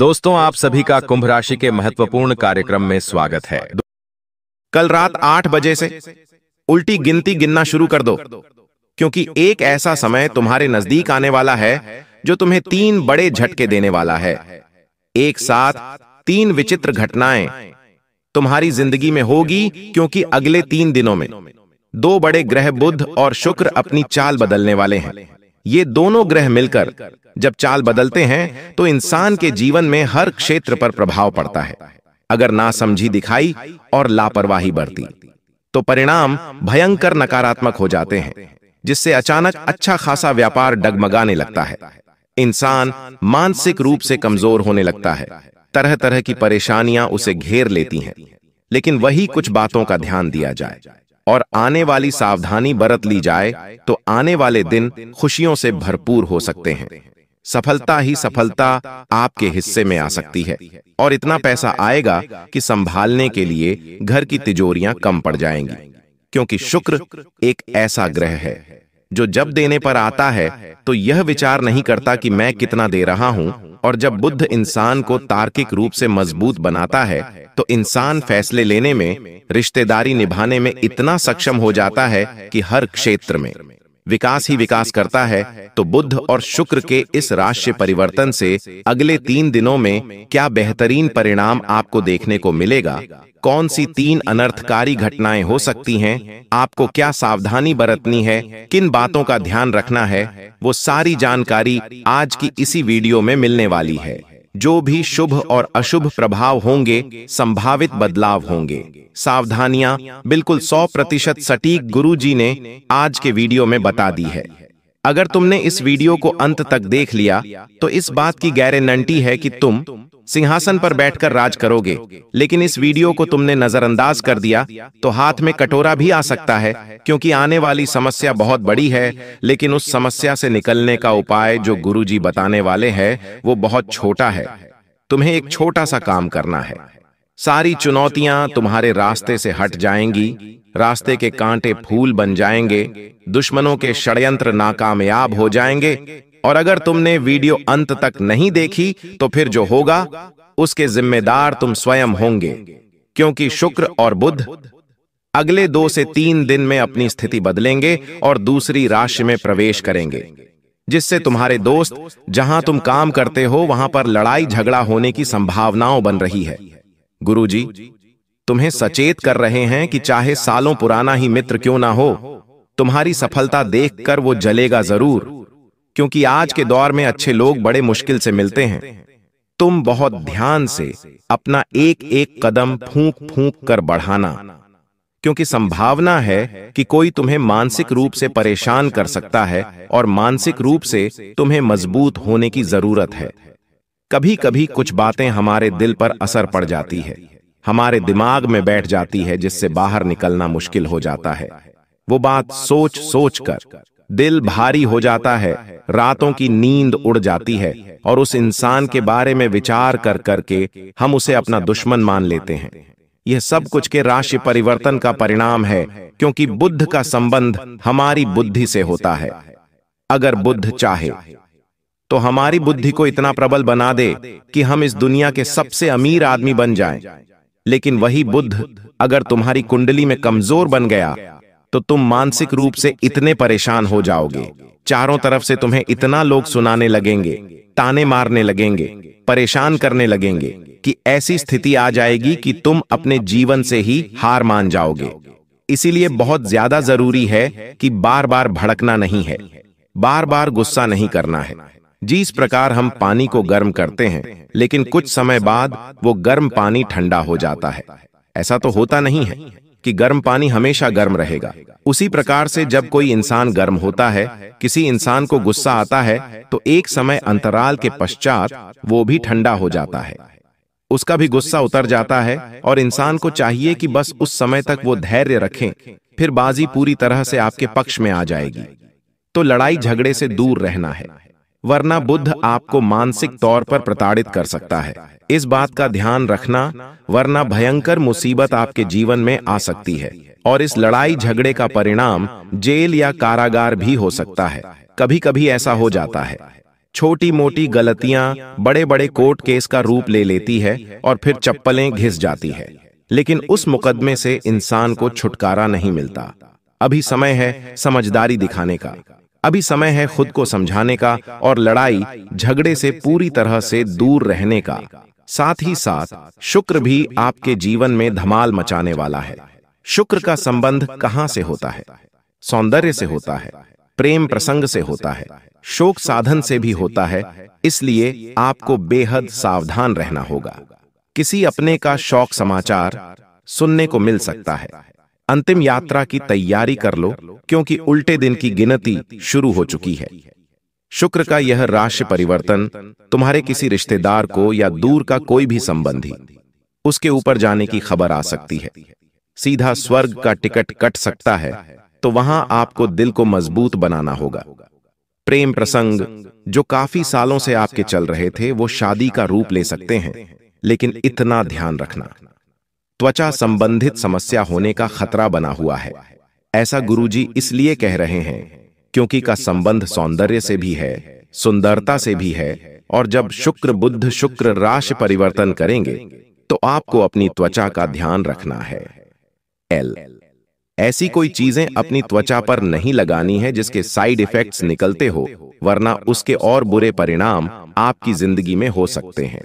दोस्तों, आप सभी का कुंभ राशि के महत्वपूर्ण कार्यक्रम में स्वागत है। कल रात 8 बजे से उल्टी गिनती गिनना शुरू कर दो, क्योंकि एक ऐसा समय तुम्हारे नजदीक आने वाला है जो तुम्हें 3 बड़े झटके देने वाला है। एक साथ 3 विचित्र घटनाएं तुम्हारी जिंदगी में होगी, क्योंकि अगले 3 दिनों में 2 बड़े ग्रह बुध और शुक्र अपनी चाल बदलने वाले हैं। ये दोनों ग्रह मिलकर जब चाल बदलते हैं तो इंसान के जीवन में हर क्षेत्र पर प्रभाव पड़ता है। अगर नासमझी दिखाई और लापरवाही बरती तो परिणाम भयंकर नकारात्मक हो जाते हैं, जिससे अचानक अच्छा खासा व्यापार डगमगाने लगता है। इंसान मानसिक रूप से कमजोर होने लगता है, तरह तरह की परेशानियां उसे घेर लेती हैं। लेकिन वही कुछ बातों का ध्यान दिया जाए और आने वाली सावधानी बरत ली जाए तो आने वाले दिन खुशियों से भरपूर हो सकते हैं। सफलता ही सफलता आपके हिस्से में आ सकती है और इतना पैसा आएगा कि संभालने के लिए घर की तिजोरियां कम पड़ जाएंगी, क्योंकि शुक्र एक ऐसा ग्रह है जो जब देने पर आता है तो यह विचार नहीं करता कि मैं कितना दे रहा हूं, और जब बुध इंसान को तार्किक रूप से मजबूत बनाता है तो इंसान फैसले लेने में, रिश्तेदारी निभाने में इतना सक्षम हो जाता है कि हर क्षेत्र में विकास ही विकास करता है। तो बुध और शुक्र के इस राशि परिवर्तन से अगले 3 दिनों में क्या बेहतरीन परिणाम आपको देखने को मिलेगा, कौन सी 3 अनर्थकारी घटनाएं हो सकती हैं, आपको क्या सावधानी बरतनी है, किन बातों का ध्यान रखना है, वो सारी जानकारी आज की इसी वीडियो में मिलने वाली है। जो भी शुभ और अशुभ प्रभाव होंगे, संभावित बदलाव होंगे, सावधानियां बिल्कुल 100% सटीक गुरुजी ने आज के वीडियो में बता दी है। अगर तुमने इस वीडियो को अंत तक देख लिया तो इस बात की गारंटी है कि तुम सिंहासन पर बैठकर राज करोगे। लेकिन इस वीडियो को तुमने नजरअंदाज कर दिया तो हाथ में कटोरा भी आ सकता है, क्योंकि आने वाली समस्या बहुत बड़ी है, लेकिन उस समस्या से निकलने का उपाय जो गुरुजी बताने वाले हैं वो बहुत छोटा है। तुम्हें एक छोटा सा काम करना है, सारी चुनौतियां तुम्हारे रास्ते से हट जाएंगी, रास्ते के कांटे फूल बन जाएंगे, दुश्मनों के षड्यंत्र नाकामयाब हो जाएंगे। और अगर तुमने वीडियो अंत तक नहीं देखी तो फिर जो होगा उसके जिम्मेदार तुम स्वयं होंगे, क्योंकि शुक्र और बुध अगले 2 से 3 दिन में अपनी स्थिति बदलेंगे और दूसरी राशि में प्रवेश करेंगे, जिससे तुम्हारे दोस्त जहां तुम काम करते हो वहां पर लड़ाई झगड़ा होने की संभावनाओं बन रही है। गुरुजी तुम्हें सचेत कर रहे हैं कि चाहे सालों पुराना ही मित्र क्यों ना हो, तुम्हारी सफलता देखकर वो जलेगा जरूर, क्योंकि आज के दौर में अच्छे लोग बड़े मुश्किल से मिलते हैं। तुम बहुत ध्यान से अपना एक एक कदम फूंक फूंक कर बढ़ाना, क्योंकि संभावना है कि कोई तुम्हें मानसिक रूप से परेशान कर सकता है और मानसिक रूप से तुम्हें मजबूत होने की जरूरत है। कभी कभी कुछ बातें हमारे दिल पर असर पड़ जाती है, हमारे दिमाग में बैठ जाती है, जिससे बाहर निकलना मुश्किल हो जाता है। वो बात सोच सोच कर दिल भारी हो जाता है, रातों की नींद उड़ जाती है और उस इंसान के बारे में विचार कर करके हम उसे अपना दुश्मन मान लेते हैं। यह सब कुछ के राशि परिवर्तन का परिणाम है, क्योंकि बुध का संबंध हमारी बुद्धि से होता है। अगर बुध चाहे तो हमारी बुद्धि को इतना प्रबल बना दे कि हम इस दुनिया के सबसे अमीर आदमी बन जाएं। लेकिन वही बुध अगर तुम्हारी कुंडली में कमजोर बन गया तो तुम मानसिक रूप से इतने परेशान हो जाओगे, चारों तरफ से तुम्हें इतना लोग सुनाने लगेंगे, ताने मारने लगेंगे, परेशान करने लगेंगे कि ऐसी स्थिति आ जाएगी कि तुम अपने जीवन से ही हार मान जाओगे। इसीलिए बहुत ज्यादा जरूरी है कि बार बार भड़कना नहीं है, बार बार गुस्सा नहीं करना है। जिस प्रकार हम पानी को गर्म करते हैं, लेकिन कुछ समय बाद वो गर्म पानी ठंडा हो जाता है, ऐसा तो होता नहीं है कि गर्म पानी हमेशा गर्म रहेगा। उसी प्रकार से जब कोई इंसान गर्म होता है, किसी इंसान को गुस्सा आता है, तो एक समय अंतराल के पश्चात वो भी ठंडा हो जाता है, उसका भी गुस्सा उतर जाता है और इंसान को चाहिए कि बस उस समय तक वो धैर्य रखें, फिर बाजी पूरी तरह से आपके पक्ष में आ जाएगी। तो लड़ाई झगड़े से दूर रहना है, वरना बुध आपको मानसिक तौर पर प्रताड़ित कर सकता है। इस बात का ध्यान रखना, वरना भयंकर मुसीबत आपके जीवन में आ सकती है और इस लड़ाई झगड़े का परिणाम जेल या कारागार भी हो सकता है। कभी कभी ऐसा हो जाता है। छोटी मोटी गलतियां बड़े बड़े कोर्ट केस का रूप ले लेती है और फिर चप्पलें घिस जाती है, लेकिन उस मुकदमे से इंसान को छुटकारा नहीं मिलता। अभी समय है समझदारी दिखाने का, अभी समय है खुद को समझाने का और लड़ाई झगड़े से पूरी तरह से दूर रहने का। साथ ही साथ शुक्र भी आपके जीवन में धमाल मचाने वाला है। शुक्र का संबंध कहां से होता है? सौंदर्य से होता है, प्रेम प्रसंग से होता है, शोक साधन से भी होता है। इसलिए आपको बेहद सावधान रहना होगा। किसी अपने का शौक समाचार सुनने को मिल सकता है। अंतिम यात्रा की तैयारी कर लो, क्योंकि उल्टे दिन की गिनती शुरू हो चुकी है। शुक्र का यह राशि परिवर्तन तुम्हारे किसी रिश्तेदार को या दूर का कोई भी संबंधी उसके ऊपर जाने की खबर आ सकती है। सीधा स्वर्ग का टिकट कट सकता है, तो वहां आपको दिल को मजबूत बनाना होगा। प्रेम प्रसंग जो काफी सालों से आपके चल रहे थे वो शादी का रूप ले सकते हैं, लेकिन इतना ध्यान रखना, त्वचा संबंधित समस्या होने का खतरा बना हुआ है। ऐसा गुरुजी इसलिए कह रहे हैं क्योंकि का संबंध सौंदर्य से भी है, सुंदरता से भी है, और जब शुक्र बुध शुक्र राशि परिवर्तन करेंगे तो आपको अपनी त्वचा का ध्यान रखना है। ऐसी कोई चीजें अपनी त्वचा पर नहीं लगानी है जिसके साइड इफेक्ट्स निकलते हो, वरना उसके और बुरे परिणाम आपकी जिंदगी में हो सकते हैं।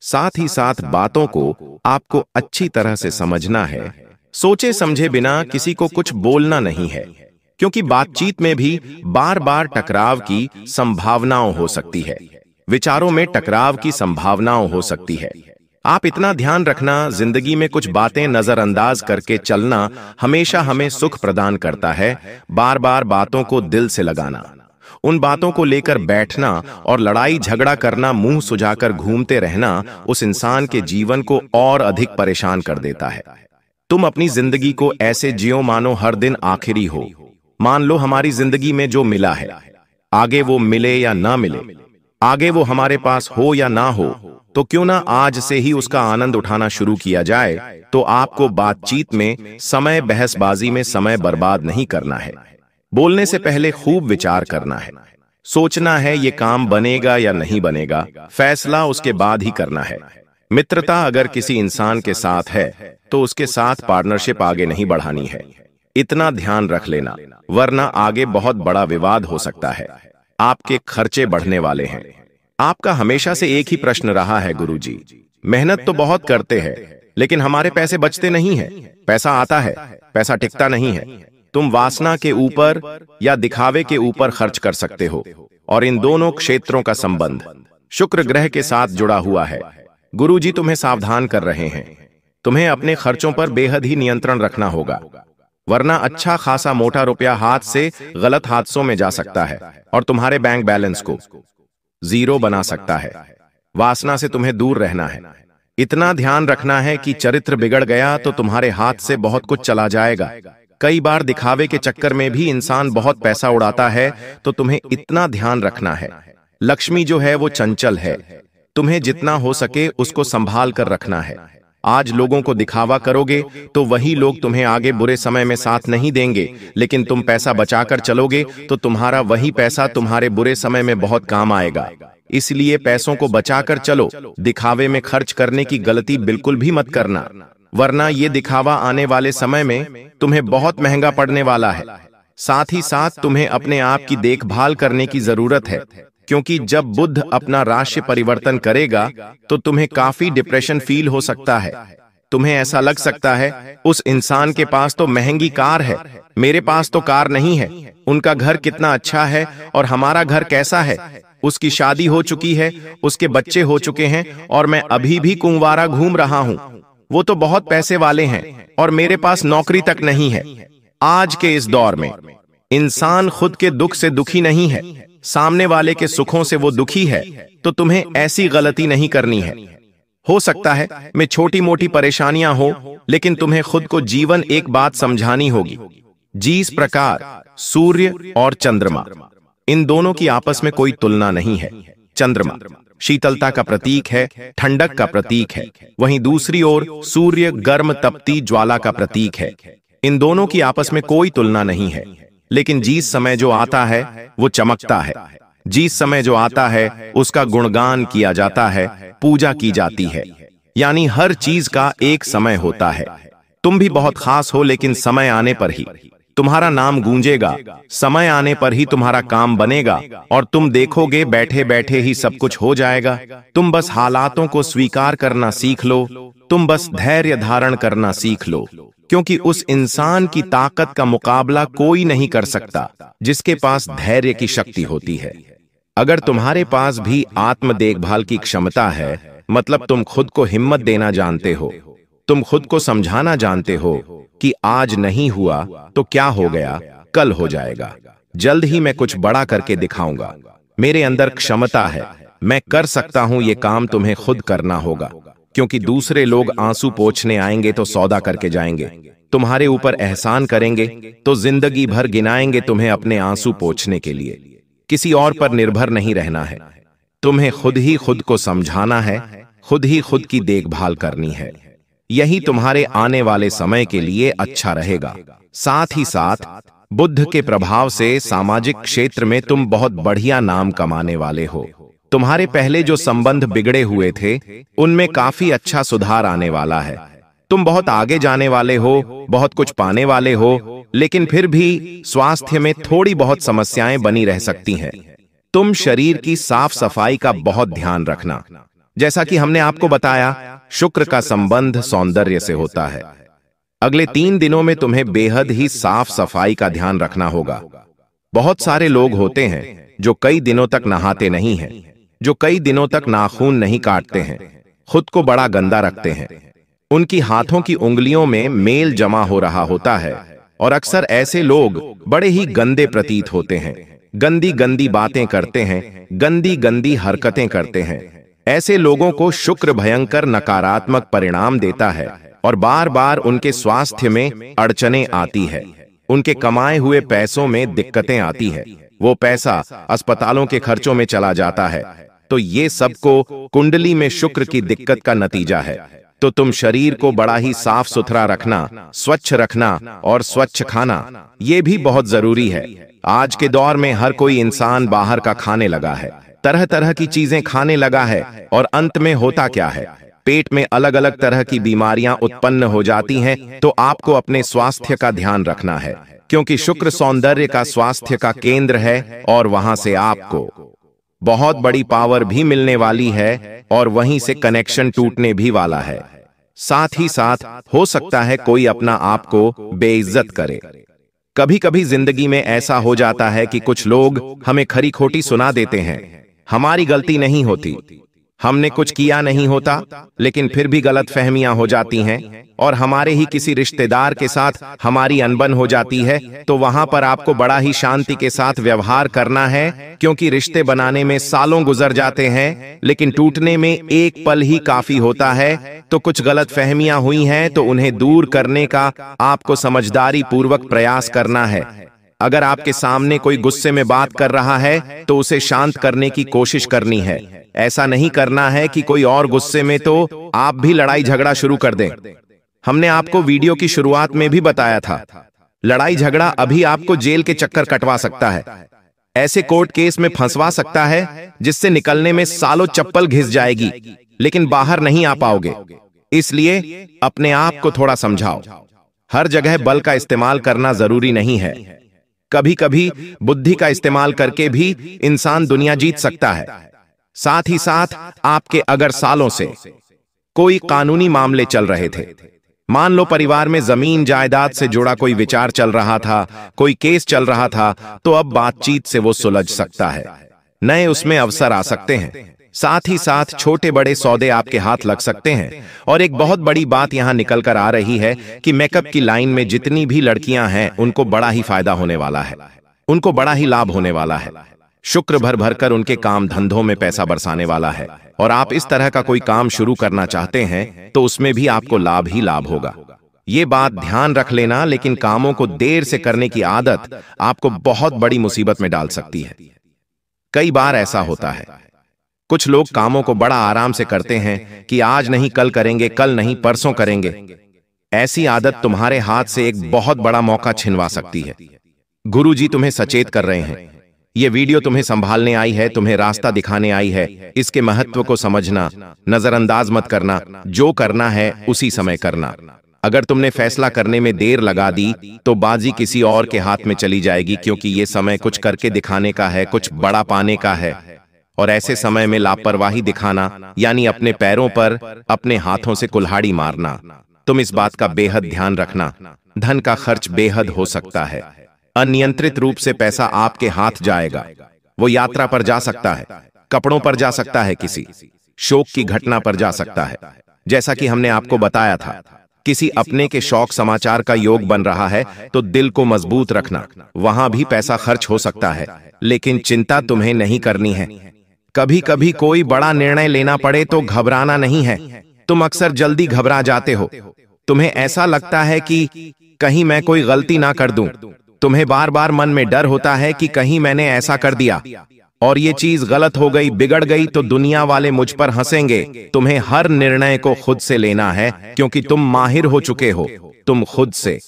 साथ ही साथ बातों को आपको अच्छी तरह से समझना है। सोचे समझे बिना किसी को कुछ बोलना नहीं है, क्योंकि बातचीत में भी बार बार टकराव की संभावनाओं हो सकती है, विचारों में टकराव की संभावनाओं हो सकती है। आप इतना ध्यान रखना, जिंदगी में कुछ बातें नजरअंदाज करके चलना हमेशा हमें सुख प्रदान करता है। बार बार बातों को दिल से लगाना, उन बातों को लेकर बैठना और लड़ाई झगड़ा करना, मुंह सुझाकर घूमते रहना उस इंसान के जीवन को और अधिक परेशान कर देता है। तुम अपनी जिंदगी को ऐसे जियो मानो हर दिन आखिरी हो। मान लो हमारी जिंदगी में जो मिला है, आगे वो मिले या ना मिले, आगे वो हमारे पास हो या ना हो, तो क्यों ना आज से ही उसका आनंद उठाना शुरू किया जाए। तो आपको बातचीत में समय, बहसबाजी में समय बर्बाद नहीं करना है। बोलने से पहले खूब विचार करना है, सोचना है ये काम बनेगा या नहीं बनेगा, फैसला उसके बाद ही करना है। मित्रता अगर किसी इंसान के साथ है तो उसके साथ पार्टनरशिप आगे नहीं बढ़ानी है, इतना ध्यान रख लेना, वरना आगे बहुत बड़ा विवाद हो सकता है। आपके खर्चे बढ़ने वाले हैं। आपका हमेशा से एक ही प्रश्न रहा है, गुरुजी मेहनत तो बहुत करते हैं लेकिन हमारे पैसे बचते नहीं है। पैसा आता है, पैसा टिकता नहीं है। तुम वासना के ऊपर या दिखावे के ऊपर खर्च कर सकते हो, और इन दोनों क्षेत्रों का संबंध शुक्र ग्रह के साथ जुड़ा हुआ है। गुरुजी तुम्हें सावधान कर रहे हैं। तुम्हें अपने खर्चों पर बेहद ही नियंत्रण रखना होगा, वरना अच्छा खासा मोटा रुपया हाथ से गलत हादसों में जा सकता है और तुम्हारे बैंक बैलेंस को जीरो बना सकता है। वासना से तुम्हें दूर रहना है। इतना ध्यान रखना है कि चरित्र बिगड़ गया तो तुम्हारे हाथ से बहुत कुछ चला जाएगा। कई बार दिखावे के चक्कर में भी इंसान बहुत पैसा उड़ाता है, तो तुम्हें इतना ध्यान रखना है। लक्ष्मी जो है वो चंचल है, तुम्हें जितना हो सके उसको संभाल कर रखना है। आज लोगों को दिखावा करोगे तो वही लोग तुम्हें आगे बुरे समय में साथ नहीं देंगे, लेकिन तुम पैसा बचाकर चलोगे तो तुम्हारा वही पैसा तुम्हारे बुरे समय में बहुत काम आएगा। इसलिए पैसों को बचाकर चलो। दिखावे में खर्च करने की गलती बिल्कुल भी मत करना, वरना ये दिखावा आने वाले समय में तुम्हें बहुत महंगा पड़ने वाला है। साथ ही साथ तुम्हें अपने आप की देखभाल करने की जरूरत है, क्योंकि जब बुध अपना राशि परिवर्तन करेगा तो तुम्हें काफी डिप्रेशन फील हो सकता है। तुम्हें ऐसा लग सकता है उस इंसान के पास तो महंगी कार है, मेरे पास तो कार नहीं है। उनका घर कितना अच्छा है और हमारा घर कैसा है। उसकी शादी हो चुकी है, उसके बच्चे हो चुके हैं, और मैं अभी भी कुंवारा घूम रहा हूं। वो तो बहुत पैसे वाले हैं और मेरे पास नौकरी तक नहीं है। आज के इस दौर में इंसान खुद के दुख से दुखी नहीं है, सामने वाले के सुखों से वो दुखी है। तो तुम्हें ऐसी गलती नहीं करनी है। हो सकता है मैं छोटी मोटी परेशानियां हो, लेकिन तुम्हें खुद को जीवन एक बात समझानी होगी। जिस प्रकार सूर्य और चंद्रमा, इन दोनों की आपस में कोई तुलना नहीं है। चंद्रमा शीतलता का प्रतीक है, ठंडक का प्रतीक है, वहीं दूसरी ओर सूर्य गर्म तपती ज्वाला का प्रतीक है। इन दोनों की आपस में कोई तुलना नहीं है, लेकिन जिस समय जो आता है वो चमकता है। जिस समय जो आता है उसका गुणगान किया जाता है, पूजा की जाती है। यानी हर चीज का एक समय होता है। तुम भी बहुत खास हो, लेकिन समय आने पर ही तुम्हारा नाम गूंजेगा, समय आने पर ही तुम्हारा काम बनेगा और तुम देखोगे बैठे बैठे ही सब कुछ हो जाएगा। तुम बस हालातों को स्वीकार करना सीख लो, तुम बस धैर्य धारण करना सीख लो, क्योंकि उस इंसान की ताकत का मुकाबला कोई नहीं कर सकता जिसके पास धैर्य की शक्ति होती है। अगर तुम्हारे पास भी आत्म देखभाल की क्षमता है, मतलब तुम खुद को हिम्मत देना जानते हो, तुम खुद को समझाना जानते हो कि आज नहीं हुआ तो क्या हो गया, कल हो जाएगा, जल्द ही मैं कुछ बड़ा करके दिखाऊंगा, मेरे अंदर क्षमता है, मैं कर सकता हूं, ये काम तुम्हें खुद करना होगा, क्योंकि दूसरे लोग आंसू पोंछने आएंगे तो सौदा करके जाएंगे, तुम्हारे ऊपर एहसान करेंगे तो जिंदगी भर गिनाएंगे तुम्हें अपने आंसू पोंछने के लिए। किसी और पर निर्भर नहीं रहना है, तुम्हें खुद ही खुद को समझाना है, खुद ही खुद की देखभाल करनी है। यही तुम्हारे आने वाले समय के लिए अच्छा रहेगा। साथ ही साथ बुद्ध के प्रभाव से सामाजिक क्षेत्र में तुम बहुत बढ़िया नाम कमाने वाले हो। तुम्हारे पहले जो संबंध बिगड़े हुए थे उनमें काफी अच्छा सुधार आने वाला है। तुम बहुत आगे जाने वाले हो, बहुत कुछ पाने वाले हो, लेकिन फिर भी स्वास्थ्य में थोड़ी बहुत समस्याएं बनी रह सकती हैं। तुम शरीर की साफ सफाई का बहुत ध्यान रखना। जैसा कि हमने आपको बताया, शुक्र का संबंध सौंदर्य से होता है। अगले 3 दिनों में तुम्हें बेहद ही साफ सफाई का ध्यान रखना होगा। बहुत सारे लोग होते हैं जो कई दिनों तक नहाते नहीं हैं, जो कई दिनों तक नाखून नहीं काटते हैं, खुद को बड़ा गंदा रखते हैं, उनकी हाथों की उंगलियों में मेल जमा हो रहा होता है और अक्सर ऐसे लोग बड़े ही गंदे प्रतीत होते हैं, गंदी गंदी बातें करते हैं, गंदी गंदी हरकतें करते हैं। ऐसे लोगों को शुक्र भयंकर नकारात्मक परिणाम देता है और बार बार उनके स्वास्थ्य में अड़चनें आती है, उनके कमाए हुए पैसों में दिक्कतें आती है, वो पैसा अस्पतालों के खर्चों में चला जाता है। तो ये सबको कुंडली में शुक्र की दिक्कत का नतीजा है। तो तुम शरीर को बड़ा ही साफ सुथरा रखना, स्वच्छ रखना और स्वच्छ खाना, ये भी बहुत जरूरी है। आज के दौर में हर कोई इंसान बाहर का खाने लगा है, तरह तरह की चीजें खाने लगा है और अंत में होता क्या है, पेट में अलग अलग तरह की बीमारियां उत्पन्न हो जाती हैं। तो आपको अपने स्वास्थ्य का ध्यान रखना है, क्योंकि शुक्र सौंदर्य का स्वास्थ्य का केंद्र है और वहां से आपको बहुत बड़ी पावर भी मिलने वाली है और वहीं से कनेक्शन टूटने भी वाला है। साथ ही साथ हो सकता है कोई अपना आप को बेइज्जत करे। कभी कभी जिंदगी में ऐसा हो जाता है कि कुछ लोग हमें खरी खोटी सुना देते हैं। हमारी गलती नहीं होती, हमने कुछ किया नहीं होता, लेकिन फिर भी गलत फहमियां हो जाती हैं और हमारे ही किसी रिश्तेदार के साथ हमारी अनबन हो जाती है। तो वहां पर आपको बड़ा ही शांति के साथ व्यवहार करना है, क्योंकि रिश्ते बनाने में सालों गुजर जाते हैं, लेकिन टूटने में एक पल ही काफी होता है। तो कुछ गलत फहमियां हुई हैं तो उन्हें दूर करने का आपको समझदारी पूर्वक प्रयास करना है। अगर आपके सामने कोई गुस्से में बात कर रहा है तो उसे शांत करने की कोशिश करनी है। ऐसा नहीं करना है कि कोई और गुस्से में तो आप भी लड़ाई झगड़ा शुरू कर दें। हमने आपको वीडियो की शुरुआत में भी बताया था, लड़ाई झगड़ा अभी आपको जेल के चक्कर कटवा सकता है, ऐसे कोर्ट केस में फंसवा सकता है जिससे निकलने में सालों चप्पल घिस जाएगी, लेकिन बाहर नहीं आ पाओगे। इसलिए अपने आप को थोड़ा समझाओ। हर जगह बल का इस्तेमाल करना जरूरी नहीं है, कभी कभी बुद्धि का इस्तेमाल करके भी इंसान दुनिया जीत सकता है। साथ ही साथ आपके अगर सालों से कोई कानूनी मामले चल रहे थे, मान लो परिवार में जमीन जायदाद से जुड़ा कोई विचार चल रहा था, कोई केस चल रहा था, तो अब बातचीत से वो सुलझ सकता है, नए उसमें अवसर आ सकते हैं। साथ ही साथ छोटे बड़े सौदे आपके हाथ लग सकते हैं। और एक बहुत बड़ी बात यहां निकल कर आ रही है कि मेकअप की लाइन में जितनी भी लड़कियां हैं उनको बड़ा ही फायदा होने वाला है, उनको बड़ा ही लाभ होने वाला है। शुक्र भर भर कर उनके काम धंधों में पैसा बरसाने वाला है और आप इस तरह का कोई काम शुरू करना चाहते हैं तो उसमें भी आपको लाभ ही लाभ होगा। ये बात ध्यान रख लेना, लेकिन कामों को देर से करने की आदत आपको बहुत बड़ी मुसीबत में डाल सकती है। कई बार ऐसा होता है, कुछ लोग कामों को बड़ा आराम से करते हैं कि आज नहीं कल करेंगे, कल नहीं परसों करेंगे। ऐसी आदत तुम्हारे हाथ से एक बहुत बड़ा मौका छिनवा सकती है। गुरुजी तुम्हें सचेत कर रहे हैं, ये वीडियो तुम्हें संभालने आई है, तुम्हें रास्ता दिखाने आई है। इसके महत्व को समझना, नजरअंदाज मत करना, जो करना है उसी समय करना। अगर तुमने फैसला करने में देर लगा दी तो बाजी किसी और के हाथ में चली जाएगी, क्योंकि ये समय कुछ करके दिखाने का है, कुछ बड़ा पाने का है। और ऐसे समय में लापरवाही दिखाना यानी अपने पैरों पर अपने हाथों से कुल्हाड़ी मारना। तुम इस बात का बेहद ध्यान रखना, धन का खर्च बेहद हो सकता है। अनियंत्रित रूप से पैसा आपके हाथ जाएगा। वो यात्रा पर जा सकता है, कपड़ों पर जा सकता है, किसी शोक की घटना पर जा सकता है। जैसा कि हमने आपको बताया था, किसी अपने के शौक समाचार का योग बन रहा है तो दिल को मजबूत रखना, वहां भी पैसा खर्च हो सकता है। लेकिन चिंता तुम्हें नहीं करनी है। कभी कभी कोई बड़ा निर्णय लेना पड़े तो घबराना नहीं है। तुम अक्सर जल्दी घबरा जाते हो। तुम्हें ऐसा लगता है कि कहीं मैं कोई गलती ना कर दूं। तुम्हें बार बार मन में डर होता है कि कहीं मैंने ऐसा कर दिया और ये चीज गलत हो गई, बिगड़ गई तो दुनिया वाले मुझ पर हंसेंगे। तुम्हें हर निर्णय को खुद से लेना है, क्योंकि तुम माहिर हो चुके हो। तुम खुद से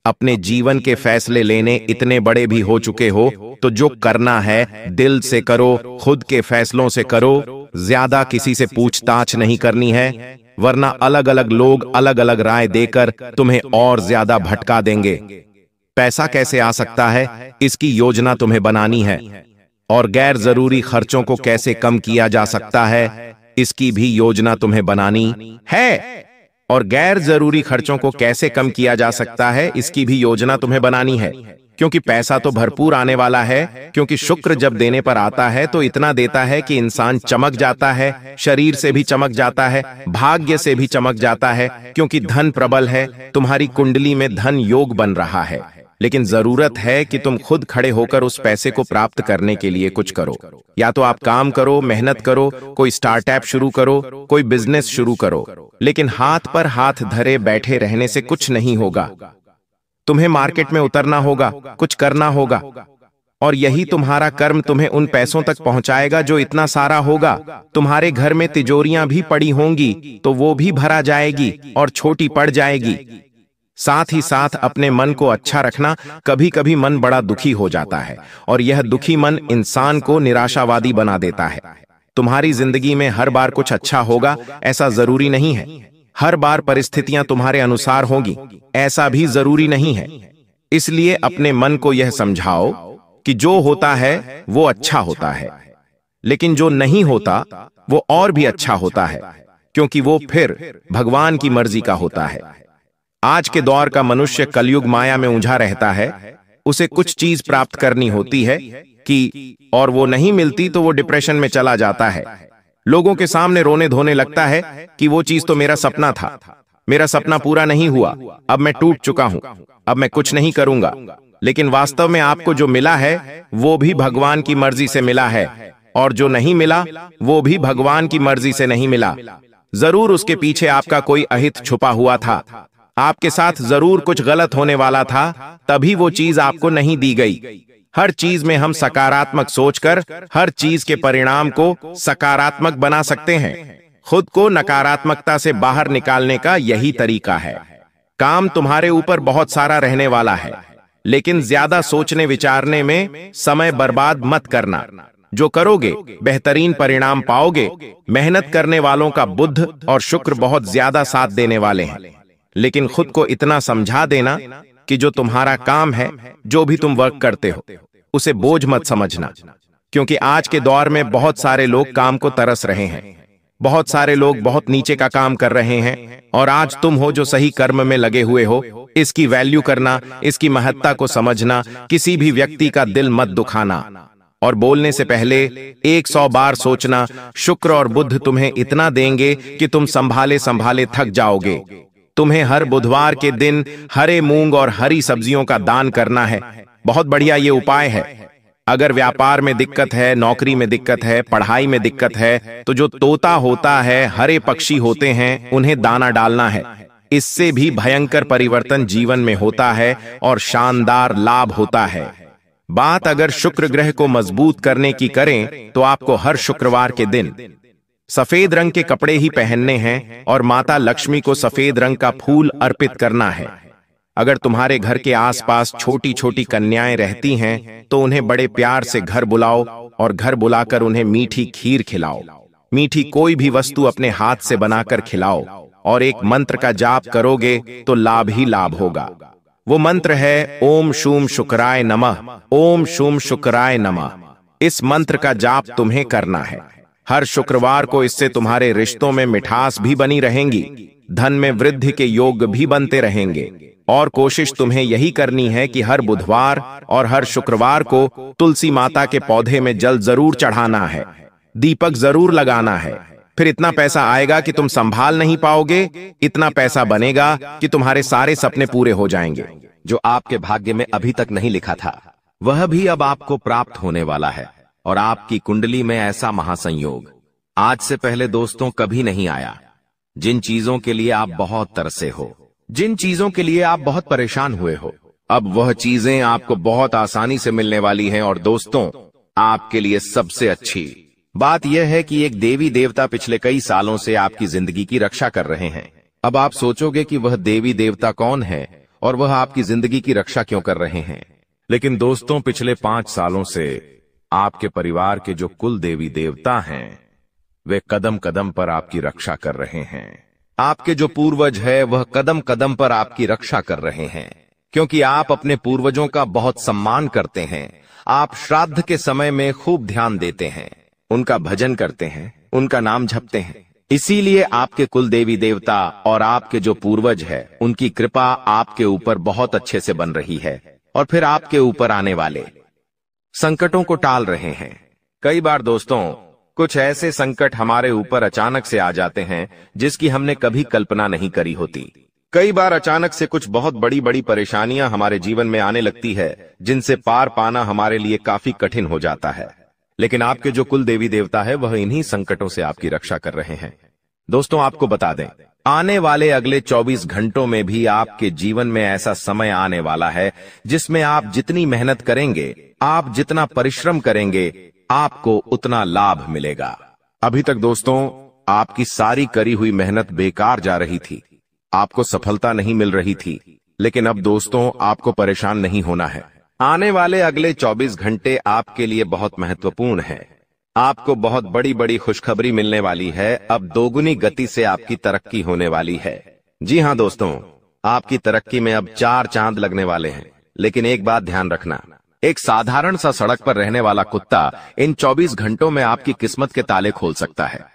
अपने जीवन के फैसले लेने इतने बड़े भी हो चुके हो, तो जो करना है दिल से करो, खुद के फैसलों से करो। ज्यादा किसी से पूछताछ नहीं करनी है, वरना अलग अलग लोग अलग अलग राय देकर तुम्हें और ज्यादा भटका देंगे। पैसा कैसे आ सकता है, इसकी योजना तुम्हें बनानी है। और गैर जरूरी खर्चों को कैसे कम किया जा सकता है, इसकी भी योजना तुम्हें बनानी है। और गैर जरूरी खर्चों को कैसे कम किया जा सकता है, इसकी भी योजना तुम्हें बनानी है। क्योंकि पैसा तो भरपूर आने वाला है, क्योंकि शुक्र जब देने पर आता है तो इतना देता है कि इंसान चमक जाता है, शरीर से भी चमक जाता है, भाग्य से भी चमक जाता है। क्योंकि धन प्रबल है, तुम्हारी कुंडली में धन योग बन रहा है। लेकिन जरूरत है कि तुम खुद खड़े होकर उस पैसे को प्राप्त करने के लिए कुछ करो। या तो आप काम करो, मेहनत करो, कोई स्टार्टअप शुरू करो, कोई बिजनेस शुरू करो। लेकिन हाथ पर हाथ धरे बैठे रहने से कुछ नहीं होगा। तुम्हें मार्केट में उतरना होगा, कुछ करना होगा, और यही तुम्हारा कर्म तुम्हें उन पैसों तक पहुंचाएगा जो इतना सारा होगा। तुम्हारे घर में तिजोरियां भी पड़ी होंगी तो वो भी भरा जाएगी और छोटी पड़ जाएगी। साथ ही साथ अपने मन को अच्छा रखना। कभी कभी मन बड़ा दुखी हो जाता है और यह दुखी मन इंसान को निराशावादी बना देता है। तुम्हारी जिंदगी में हर बार कुछ अच्छा होगा ऐसा जरूरी नहीं है। हर बार परिस्थितियां तुम्हारे अनुसार होंगी ऐसा भी जरूरी नहीं है। इसलिए अपने मन को यह समझाओ कि जो होता है वो अच्छा होता है, लेकिन जो नहीं होता वो और भी अच्छा होता है, क्योंकि वो फिर भगवान की मर्जी का होता है। आज के दौर का मनुष्य कलयुग माया में उलझा रहता है। उसे कुछ चीज प्राप्त करनी होती है कि और वो नहीं मिलती तो वो डिप्रेशन में चला जाता है। लोगों के सामने रोने धोने लगता है कि वो चीज तो मेरा सपना था, मेरा सपना पूरा नहीं हुआ, अब मैं टूट चुका हूं, अब मैं कुछ नहीं करूंगा। लेकिन वास्तव में आपको जो मिला है वो भी भगवान की मर्जी से मिला है, और जो नहीं मिला वो भी भगवान की मर्जी से नहीं मिला। जरूर उसके पीछे आपका कोई अहित छुपा हुआ था। आपके साथ जरूर कुछ गलत होने वाला था, तभी वो चीज आपको नहीं दी गई। हर चीज में हम सकारात्मक सोचकर हर चीज के परिणाम को सकारात्मक बना सकते हैं। खुद को नकारात्मकता से बाहर निकालने का यही तरीका है। काम तुम्हारे ऊपर बहुत सारा रहने वाला है, लेकिन ज्यादा सोचने विचारने में समय बर्बाद मत करना। जो करोगे बेहतरीन परिणाम पाओगे। मेहनत करने वालों का बुध और शुक्र बहुत ज्यादा साथ देने वाले हैं। लेकिन खुद को इतना समझा देना कि जो तुम्हारा काम है, जो भी तुम वर्क करते हो, उसे बोझ मत समझना। क्योंकि आज के दौर में बहुत सारे लोग काम को तरस रहे हैं। बहुत सारे लोग बहुत नीचे का काम कर रहे हैं, और आज तुम हो जो सही कर्म में लगे हुए हो। इसकी वैल्यू करना, इसकी महत्ता को समझना, किसी भी व्यक्ति का दिल मत दुखाना, और बोलने से पहले 100 बार सोचना। शुक्र और बुध तुम्हें इतना देंगे कि तुम संभाले संभाले थक जाओगे। तुम्हें हर बुधवार के दिन हरे मूंग और हरी सब्जियों का दान करना है। बहुत बढ़िया ये उपाय है। अगर व्यापार में दिक्कत है, नौकरी में दिक्कत है, पढ़ाई में दिक्कत है, तो जो तोता होता है, हरे पक्षी होते हैं, उन्हें दाना डालना है। इससे भी भयंकर परिवर्तन जीवन में होता है और शानदार लाभ होता है। बात अगर शुक्र ग्रह को मजबूत करने की करें तो आपको हर शुक्रवार के दिन सफेद रंग के कपड़े ही पहनने हैं और माता लक्ष्मी को सफेद रंग का फूल अर्पित करना है। अगर तुम्हारे घर के आसपास छोटी छोटी कन्याएं रहती हैं तो उन्हें बड़े प्यार से घर बुलाओ और घर बुलाकर उन्हें मीठी खीर खिलाओ। मीठी कोई भी वस्तु अपने हाथ से बनाकर खिलाओ और एक मंत्र का जाप करोगे तो लाभ ही लाभ होगा। वो मंत्र है ओम शूम शुक्राय नमः, ओम शूम शुक्राय नमः। इस मंत्र का जाप तुम्हें करना है। हर शुक्रवार को इससे तुम्हारे रिश्तों में मिठास भी बनी रहेंगी, धन में वृद्धि के योग भी बनते रहेंगे। और कोशिश तुम्हें यही करनी है कि हर बुधवार और हर शुक्रवार को तुलसी माता के पौधे में जल जरूर चढ़ाना है, दीपक जरूर लगाना है। फिर इतना पैसा आएगा कि तुम संभाल नहीं पाओगे, इतना पैसा बनेगा कि तुम्हारे सारे सपने पूरे हो जाएंगे। जो आपके भाग्य में अभी तक नहीं लिखा था वह भी अब आपको प्राप्त होने वाला है। और आपकी कुंडली में ऐसा महासंयोग आज से पहले दोस्तों कभी नहीं आया। जिन चीजों के लिए आप बहुत तरसे हो, जिन चीजों के लिए आप बहुत परेशान हुए हो, अब वह चीजें आपको बहुत आसानी से मिलने वाली हैं। और दोस्तों, आपके लिए सबसे अच्छी बात यह है कि एक देवी देवता पिछले कई सालों से आपकी जिंदगी की रक्षा कर रहे हैं। अब आप सोचोगे कि वह देवी देवता कौन है और वह आपकी जिंदगी की रक्षा क्यों कर रहे हैं। लेकिन दोस्तों, पिछले 5 सालों से आपके परिवार के जो कुल देवी देवता हैं वे कदम कदम पर आपकी रक्षा कर रहे हैं। आपके जो पूर्वज है वह कदम कदम पर आपकी रक्षा कर रहे हैं, क्योंकि आप अपने पूर्वजों का बहुत सम्मान करते हैं। आप श्राद्ध के समय में खूब ध्यान देते हैं, उनका भजन करते हैं, उनका नाम जपते हैं। इसीलिए आपके कुल देवी देवता और आपके जो पूर्वज है उनकी कृपा आपके ऊपर बहुत अच्छे से बन रही है और फिर आपके ऊपर आने वाले संकटों को टाल रहे हैं। कई बार दोस्तों, कुछ ऐसे संकट हमारे ऊपर अचानक से आ जाते हैं जिसकी हमने कभी कल्पना नहीं करी होती। कई बार अचानक से कुछ बहुत बड़ी बड़ी परेशानियां हमारे जीवन में आने लगती है जिनसे पार पाना हमारे लिए काफी कठिन हो जाता है। लेकिन आपके जो कुल देवी देवता है वह इन्हीं संकटों से आपकी रक्षा कर रहे हैं। दोस्तों, आपको बता दें, आने वाले अगले 24 घंटों में भी आपके जीवन में ऐसा समय आने वाला है जिसमें आप जितनी मेहनत करेंगे, आप जितना परिश्रम करेंगे, आपको उतना लाभ मिलेगा। अभी तक दोस्तों आपकी सारी करी हुई मेहनत बेकार जा रही थी, आपको सफलता नहीं मिल रही थी। लेकिन अब दोस्तों आपको परेशान नहीं होना है। आने वाले अगले 24 घंटे आपके लिए बहुत महत्वपूर्ण है। आपको बहुत बड़ी बड़ी खुशखबरी मिलने वाली है। अब दोगुनी गति से आपकी तरक्की होने वाली है। जी हाँ दोस्तों, आपकी तरक्की में अब 4 चांद लगने वाले हैं। लेकिन एक बात ध्यान रखना, एक साधारण सा सड़क पर रहने वाला कुत्ता इन 24 घंटों में आपकी किस्मत के ताले खोल सकता है।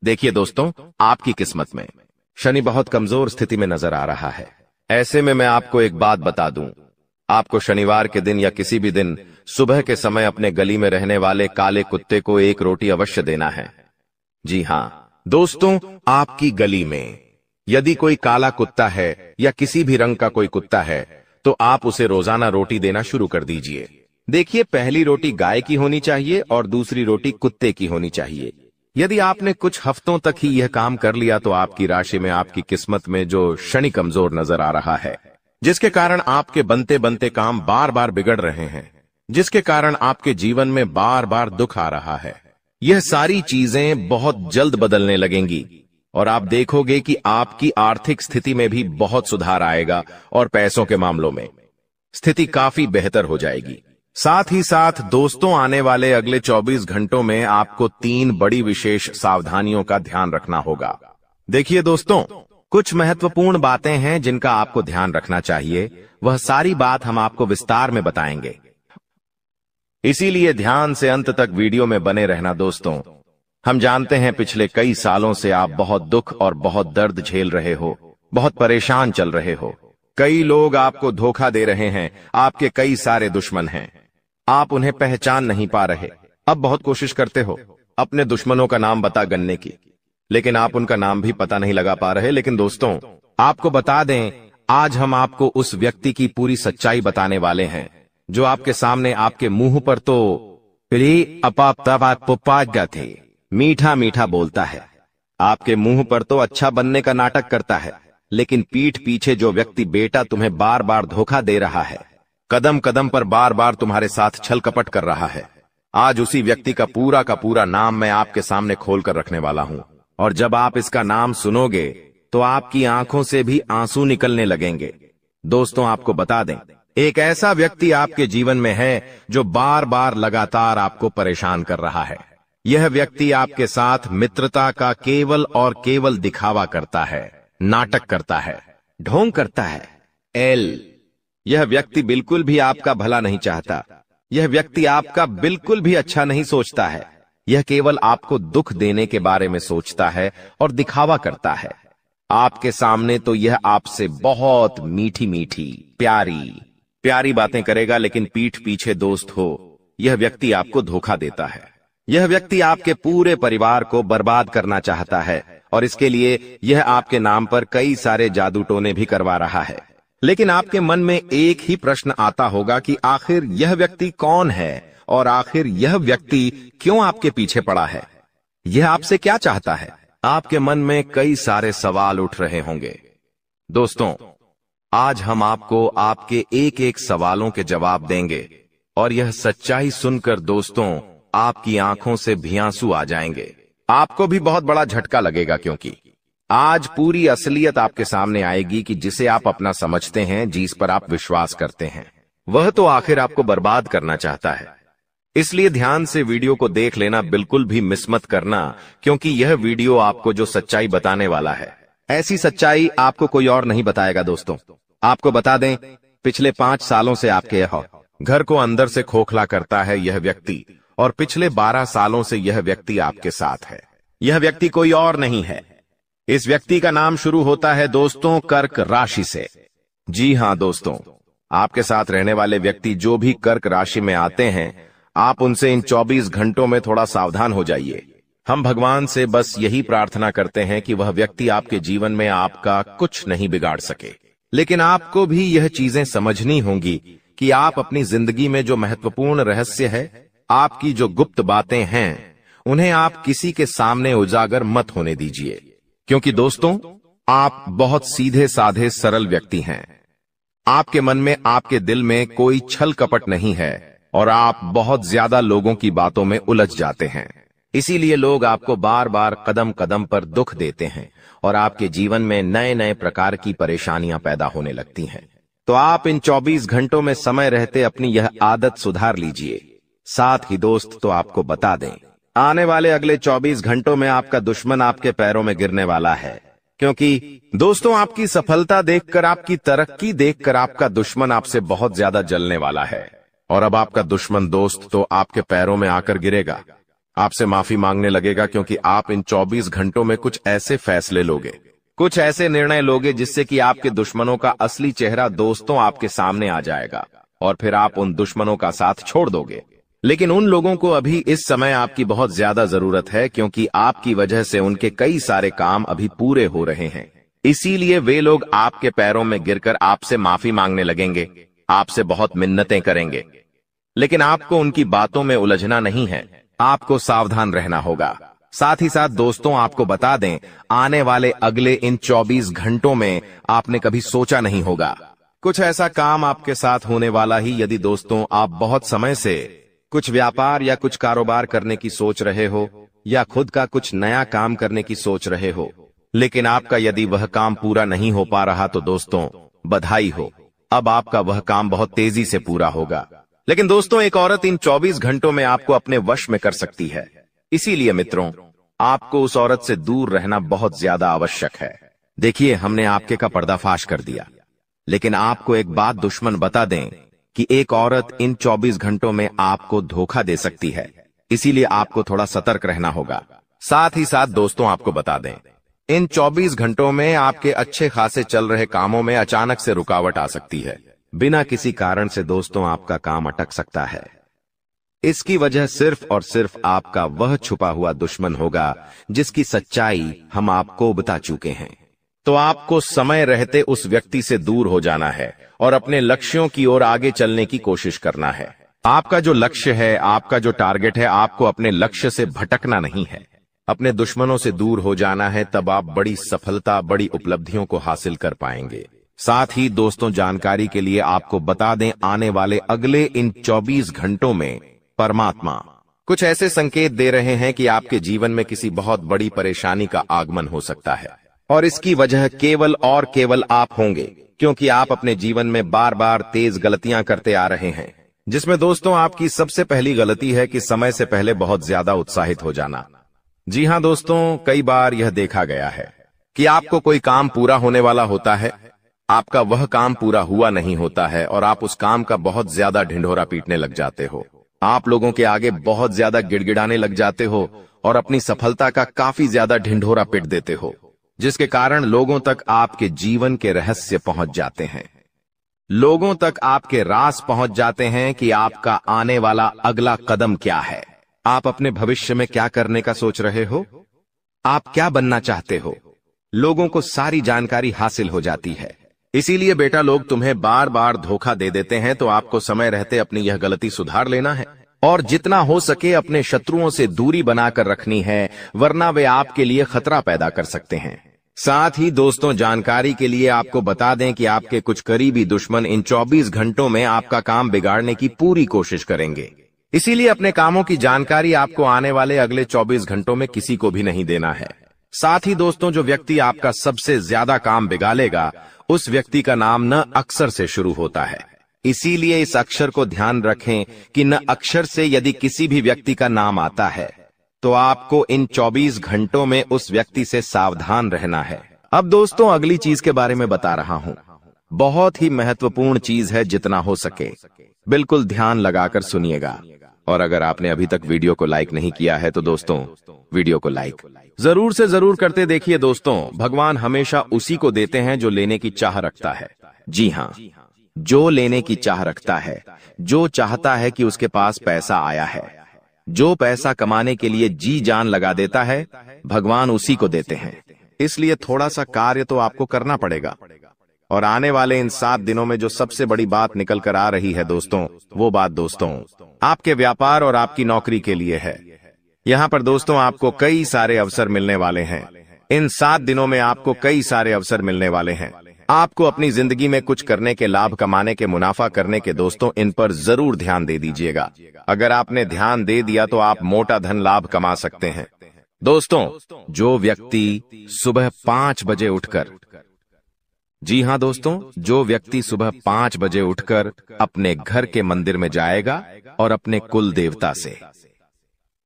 देखिए दोस्तों, आपकी किस्मत में शनि बहुत कमजोर स्थिति में नजर आ रहा है। ऐसे में मैं आपको एक बात बता दूं, आपको शनिवार के दिन या किसी भी दिन सुबह के समय अपने गली में रहने वाले काले कुत्ते को 1 रोटी अवश्य देना है। जी हाँ दोस्तों, आपकी गली में यदि कोई काला कुत्ता है या किसी भी रंग का कोई कुत्ता है तो आप उसे रोजाना रोटी देना शुरू कर दीजिए। देखिए, पहली रोटी गाय की होनी चाहिए और दूसरी रोटी कुत्ते की होनी चाहिए। यदि आपने कुछ हफ्तों तक ही यह काम कर लिया तो आपकी राशि में, आपकी किस्मत में जो शनि कमजोर नजर आ रहा है, जिसके कारण आपके बनते बनते काम बार बार बिगड़ रहे हैं, जिसके कारण आपके जीवन में बार बार दुख आ रहा है, यह सारी चीजें बहुत जल्द बदलने लगेंगी और आप देखोगे कि आपकी आर्थिक स्थिति में भी बहुत सुधार आएगा और पैसों के मामलों में स्थिति काफी बेहतर हो जाएगी। साथ ही साथ दोस्तों, आने वाले अगले 24 घंटों में आपको 3 बड़ी विशेष सावधानियों का ध्यान रखना होगा। देखिए दोस्तों, कुछ महत्वपूर्ण बातें हैं जिनका आपको ध्यान रखना चाहिए। वह सारी बात हम आपको विस्तार में बताएंगे, इसीलिए ध्यान से अंत तक वीडियो में बने रहना। दोस्तों, हम जानते हैं पिछले कई सालों से आप बहुत दुख और बहुत दर्द झेल रहे हो, बहुत परेशान चल रहे हो। कई लोग आपको धोखा दे रहे हैं, आपके कई सारे दुश्मन हैं, आप उन्हें पहचान नहीं पा रहे। अब बहुत कोशिश करते हो अपने दुश्मनों का नाम बता गन्ने की, लेकिन आप उनका नाम भी पता नहीं लगा पा रहे। लेकिन दोस्तों, आपको बता दें, आज हम आपको उस व्यक्ति की पूरी सच्चाई बताने वाले हैं जो आपके सामने आपके मुंह पर तो थे मीठा मीठा बोलता है, आपके मुंह पर तो अच्छा बनने का नाटक करता है, लेकिन पीठ पीछे जो व्यक्ति बेटा तुम्हें बार बार धोखा दे रहा है, कदम कदम पर बार बार तुम्हारे साथ छल कपट कर रहा है, आज उसी व्यक्ति का पूरा नाम मैं आपके सामने खोल कर रखने वाला हूं। और जब आप इसका नाम सुनोगे तो आपकी आंखों से भी आंसू निकलने लगेंगे। दोस्तों आपको बता दें, एक ऐसा व्यक्ति आपके जीवन में है जो बार बार लगातार आपको परेशान कर रहा है। यह व्यक्ति आपके साथ मित्रता का केवल और केवल दिखावा करता है, नाटक करता है, ढोंग करता है। यह व्यक्ति बिल्कुल भी आपका भला नहीं चाहता। यह व्यक्ति आपका बिल्कुल भी अच्छा नहीं सोचता है। यह केवल आपको दुख देने के बारे में सोचता है और दिखावा करता है। आपके सामने तो यह आपसे बहुत मीठी मीठी प्यारी बातें करेगा, लेकिन पीठ पीछे दोस्त हो, यह व्यक्ति आपको धोखा देता है। यह व्यक्ति आपके पूरे परिवार को बर्बाद करना चाहता है और इसके लिए यह आपके नाम पर कई सारे जादू टोने भी करवा रहा है। लेकिन आपके मन में एक ही प्रश्न आता होगा कि आखिर यह व्यक्ति कौन है और आखिर यह व्यक्ति क्यों आपके पीछे पड़ा है? यह आपसे क्या चाहता है? आपके मन में कई सारे सवाल उठ रहे होंगे। दोस्तों, आज हम आपको आपके एक एक सवालों के जवाब देंगे और यह सच्चाई सुनकर दोस्तों आपकी आंखों से भी आंसू आ जाएंगे। आपको भी बहुत बड़ा झटका लगेगा, क्योंकि आज पूरी असलियत आपके सामने आएगी कि जिसे आप अपना समझते हैं, जिस पर आप विश्वास करते हैं, वह तो आखिर आपको बर्बाद करना चाहता है। इसलिए ध्यान से वीडियो को देख लेना, बिल्कुल भी मिस मत करना, क्योंकि यह वीडियो आपको जो सच्चाई बताने वाला है, ऐसी सच्चाई आपको कोई और नहीं बताएगा। दोस्तों आपको बता दें, पिछले 5 सालों से आपके घर को अंदर से खोखला करता है यह व्यक्ति, और पिछले 12 सालों से यह व्यक्ति आपके साथ है। यह व्यक्ति कोई और नहीं है। इस व्यक्ति का नाम शुरू होता है दोस्तों कर्क राशि से। जी हां दोस्तों, आपके साथ रहने वाले व्यक्ति जो भी कर्क राशि में आते हैं, आप उनसे इन 24 घंटों में थोड़ा सावधान हो जाइए। हम भगवान से बस यही प्रार्थना करते हैं कि वह व्यक्ति आपके जीवन में आपका कुछ नहीं बिगाड़ सके। लेकिन आपको भी यह चीजें समझनी होंगी कि आप अपनी जिंदगी में जो महत्वपूर्ण रहस्य है, आपकी जो गुप्त बातें हैं, उन्हें आप किसी के सामने उजागर मत होने दीजिए। क्योंकि दोस्तों, आप बहुत सीधे साधे सरल व्यक्ति हैं। आपके मन में, आपके दिल में कोई छल कपट नहीं है और आप बहुत ज्यादा लोगों की बातों में उलझ जाते हैं। इसीलिए लोग आपको बार बार कदम कदम पर दुख देते हैं और आपके जीवन में नए नए प्रकार की परेशानियां पैदा होने लगती हैं। तो आप इन 24 घंटों में समय रहते अपनी यह आदत सुधार लीजिए। साथ ही दोस्त तो आपको बता दें, आने वाले अगले 24 घंटों में आपका दुश्मन आपके पैरों में गिरने वाला है। क्योंकि दोस्तों, आपकी सफलता देखकर, आपकी तरक्की देखकर आपका दुश्मन आपसे बहुत ज्यादा जलने वाला है। और अब आपका दुश्मन दोस्त तो आपके पैरों में आकर गिरेगा, आपसे माफी मांगने लगेगा, क्योंकि आप इन 24 घंटों में कुछ ऐसे फैसले लोगे, कुछ ऐसे निर्णय लोगे जिससे कि आपके दुश्मनों का असली चेहरा दोस्तों आपके सामने आ जाएगा और फिर आप उन दुश्मनों का साथ छोड़ दोगे। लेकिन उन लोगों को अभी इस समय आपकी बहुत ज्यादा जरूरत है, क्योंकि आपकी वजह से उनके कई सारे काम अभी पूरे हो रहे हैं। इसीलिए वे लोग आपके पैरों में गिरकर आपसे माफी मांगने लगेंगे, आपसे बहुत मिन्नतें करेंगे। लेकिन आपको उनकी बातों में उलझना नहीं है, आपको सावधान रहना होगा। साथ ही साथ दोस्तों आपको बता दें, आने वाले अगले इन 24 घंटों में आपने कभी सोचा नहीं होगा, कुछ ऐसा काम आपके साथ होने वाला ही। यदि दोस्तों आप बहुत समय से कुछ व्यापार या कुछ कारोबार करने की सोच रहे हो या खुद का कुछ नया काम करने की सोच रहे हो, लेकिन आपका यदि वह काम पूरा नहीं हो पा रहा, तो दोस्तों बधाई हो, अब आपका वह काम बहुत तेजी से पूरा होगा। लेकिन दोस्तों, एक औरत इन 24 घंटों में आपको अपने वश में कर सकती है। इसीलिए मित्रों, आपको उस औरत से दूर रहना बहुत ज्यादा आवश्यक है। देखिए, हमने आपके का पर्दाफाश कर दिया, लेकिन आपको एक बात दुश्मन बता दें कि एक औरत इन 24 घंटों में आपको धोखा दे सकती है। इसीलिए आपको थोड़ा सतर्क रहना होगा। साथ ही साथ दोस्तों आपको बता दें, इन 24 घंटों में आपके अच्छे खासे चल रहे कामों में अचानक से रुकावट आ सकती है। बिना किसी कारण से दोस्तों आपका काम अटक सकता है। इसकी वजह सिर्फ और सिर्फ आपका वह छुपा हुआ दुश्मन होगा, जिसकी सच्चाई हम आपको बता चुके हैं। तो आपको समय रहते उस व्यक्ति से दूर हो जाना है और अपने लक्ष्यों की ओर आगे चलने की कोशिश करना है। आपका जो लक्ष्य है, आपका जो टारगेट है, आपको अपने लक्ष्य से भटकना नहीं है, अपने दुश्मनों से दूर हो जाना है। तब आप बड़ी सफलता, बड़ी उपलब्धियों को हासिल कर पाएंगे। साथ ही दोस्तों, जानकारी के लिए आपको बता दें, आने वाले अगले इन 24 घंटों में परमात्मा कुछ ऐसे संकेत दे रहे हैं कि आपके जीवन में किसी बहुत बड़ी परेशानी का आगमन हो सकता है और इसकी वजह केवल और केवल आप होंगे। क्योंकि आप अपने जीवन में बार बार तेज गलतियां करते आ रहे हैं, जिसमें दोस्तों आपकी सबसे पहली गलती है कि समय से पहले बहुत ज्यादा उत्साहित हो जाना। जी हां दोस्तों, कई बार यह देखा गया है कि आपको कोई काम पूरा होने वाला होता है, आपका वह काम पूरा हुआ नहीं होता है और आप उस काम का बहुत ज्यादा ढिंढोरा पीटने लग जाते हो। आप लोगों के आगे बहुत ज्यादा गिड़गिड़ाने लग जाते हो और अपनी सफलता का काफी ज्यादा ढिंढोरा पीट देते हो, जिसके कारण लोगों तक आपके जीवन के रहस्य पहुंच जाते हैं। लोगों तक आपके राज पहुंच जाते हैं कि आपका आने वाला अगला कदम क्या है, आप अपने भविष्य में क्या करने का सोच रहे हो, आप क्या बनना चाहते हो। लोगों को सारी जानकारी हासिल हो जाती है। इसीलिए बेटा लोग तुम्हें बार बार धोखा दे देते हैं, तो आपको समय रहते अपनी यह गलती सुधार लेना है और जितना हो सके अपने शत्रुओं से दूरी बनाकर रखनी है, वरना वे आपके लिए खतरा पैदा कर सकते हैं। साथ ही दोस्तों, जानकारी के लिए आपको बता दें कि आपके कुछ करीबी दुश्मन इन 24 घंटों में आपका काम बिगाड़ने की पूरी कोशिश करेंगे। इसीलिए अपने कामों की जानकारी आपको आने वाले अगले 24 घंटों में किसी को भी नहीं देना है। साथ ही दोस्तों, जो व्यक्ति आपका सबसे ज्यादा काम बिगाड़ेगा, उस व्यक्ति का नाम न अक्षर से शुरू होता है। इसीलिए इस अक्षर को ध्यान रखें कि न अक्षर से यदि किसी भी व्यक्ति का नाम आता है तो आपको इन 24 घंटों में उस व्यक्ति से सावधान रहना है। अब दोस्तों, अगली चीज के बारे में बता रहा हूं। बहुत ही महत्वपूर्ण चीज है, जितना हो सके बिल्कुल ध्यान लगाकर सुनिएगा। और अगर आपने अभी तक वीडियो को लाइक नहीं किया है तो दोस्तों, वीडियो को लाइक जरूर से जरूर करते देखिए। दोस्तों, भगवान हमेशा उसी को देते हैं जो लेने की चाह रखता है। जी हाँ, जो लेने की चाह रखता है, जो चाहता है कि उसके पास पैसा आया है, जो पैसा कमाने के लिए जी जान लगा देता है, भगवान उसी को देते हैं। इसलिए थोड़ा सा कार्य तो आपको करना पड़ेगा। और आने वाले इन 7 दिनों में जो सबसे बड़ी बात निकल कर आ रही है दोस्तों, वो बात दोस्तों आपके व्यापार और आपकी नौकरी के लिए है। यहाँ पर दोस्तों आपको कई सारे अवसर मिलने वाले हैं। इन 7 दिनों में आपको कई सारे अवसर मिलने वाले हैं। आपको अपनी जिंदगी में कुछ करने के, लाभ कमाने के, मुनाफा करने के दोस्तों, इन पर जरूर ध्यान दे दीजिएगा। अगर आपने ध्यान दे दिया तो आप मोटा धन लाभ कमा सकते हैं। दोस्तों, जो व्यक्ति सुबह 5 बजे उठकर, जी हां दोस्तों, जो व्यक्ति सुबह 5 बजे उठकर अपने घर के मंदिर में जाएगा और अपने कुल देवता से,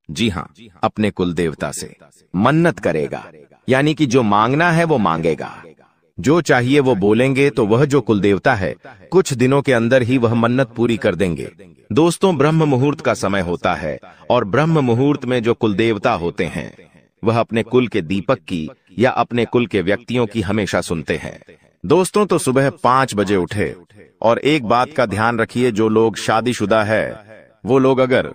जी हां, अपने कुल देवता से मन्नत करेगा, यानी कि जो मांगना है वो मांगेगा, जो चाहिए वो बोलेंगे, तो वह जो कुल देवता है कुछ दिनों के अंदर ही वह मन्नत पूरी कर देंगे। दोस्तों, ब्रह्म मुहूर्त का समय होता है और ब्रह्म मुहूर्त में जो कुल देवता होते हैं वह अपने कुल के दीपक की या अपने कुल के व्यक्तियों की हमेशा सुनते हैं। दोस्तों, तो सुबह 5 बजे उठे। और एक बात का ध्यान रखिए, जो लोग शादीशुदा है वो लोग अगर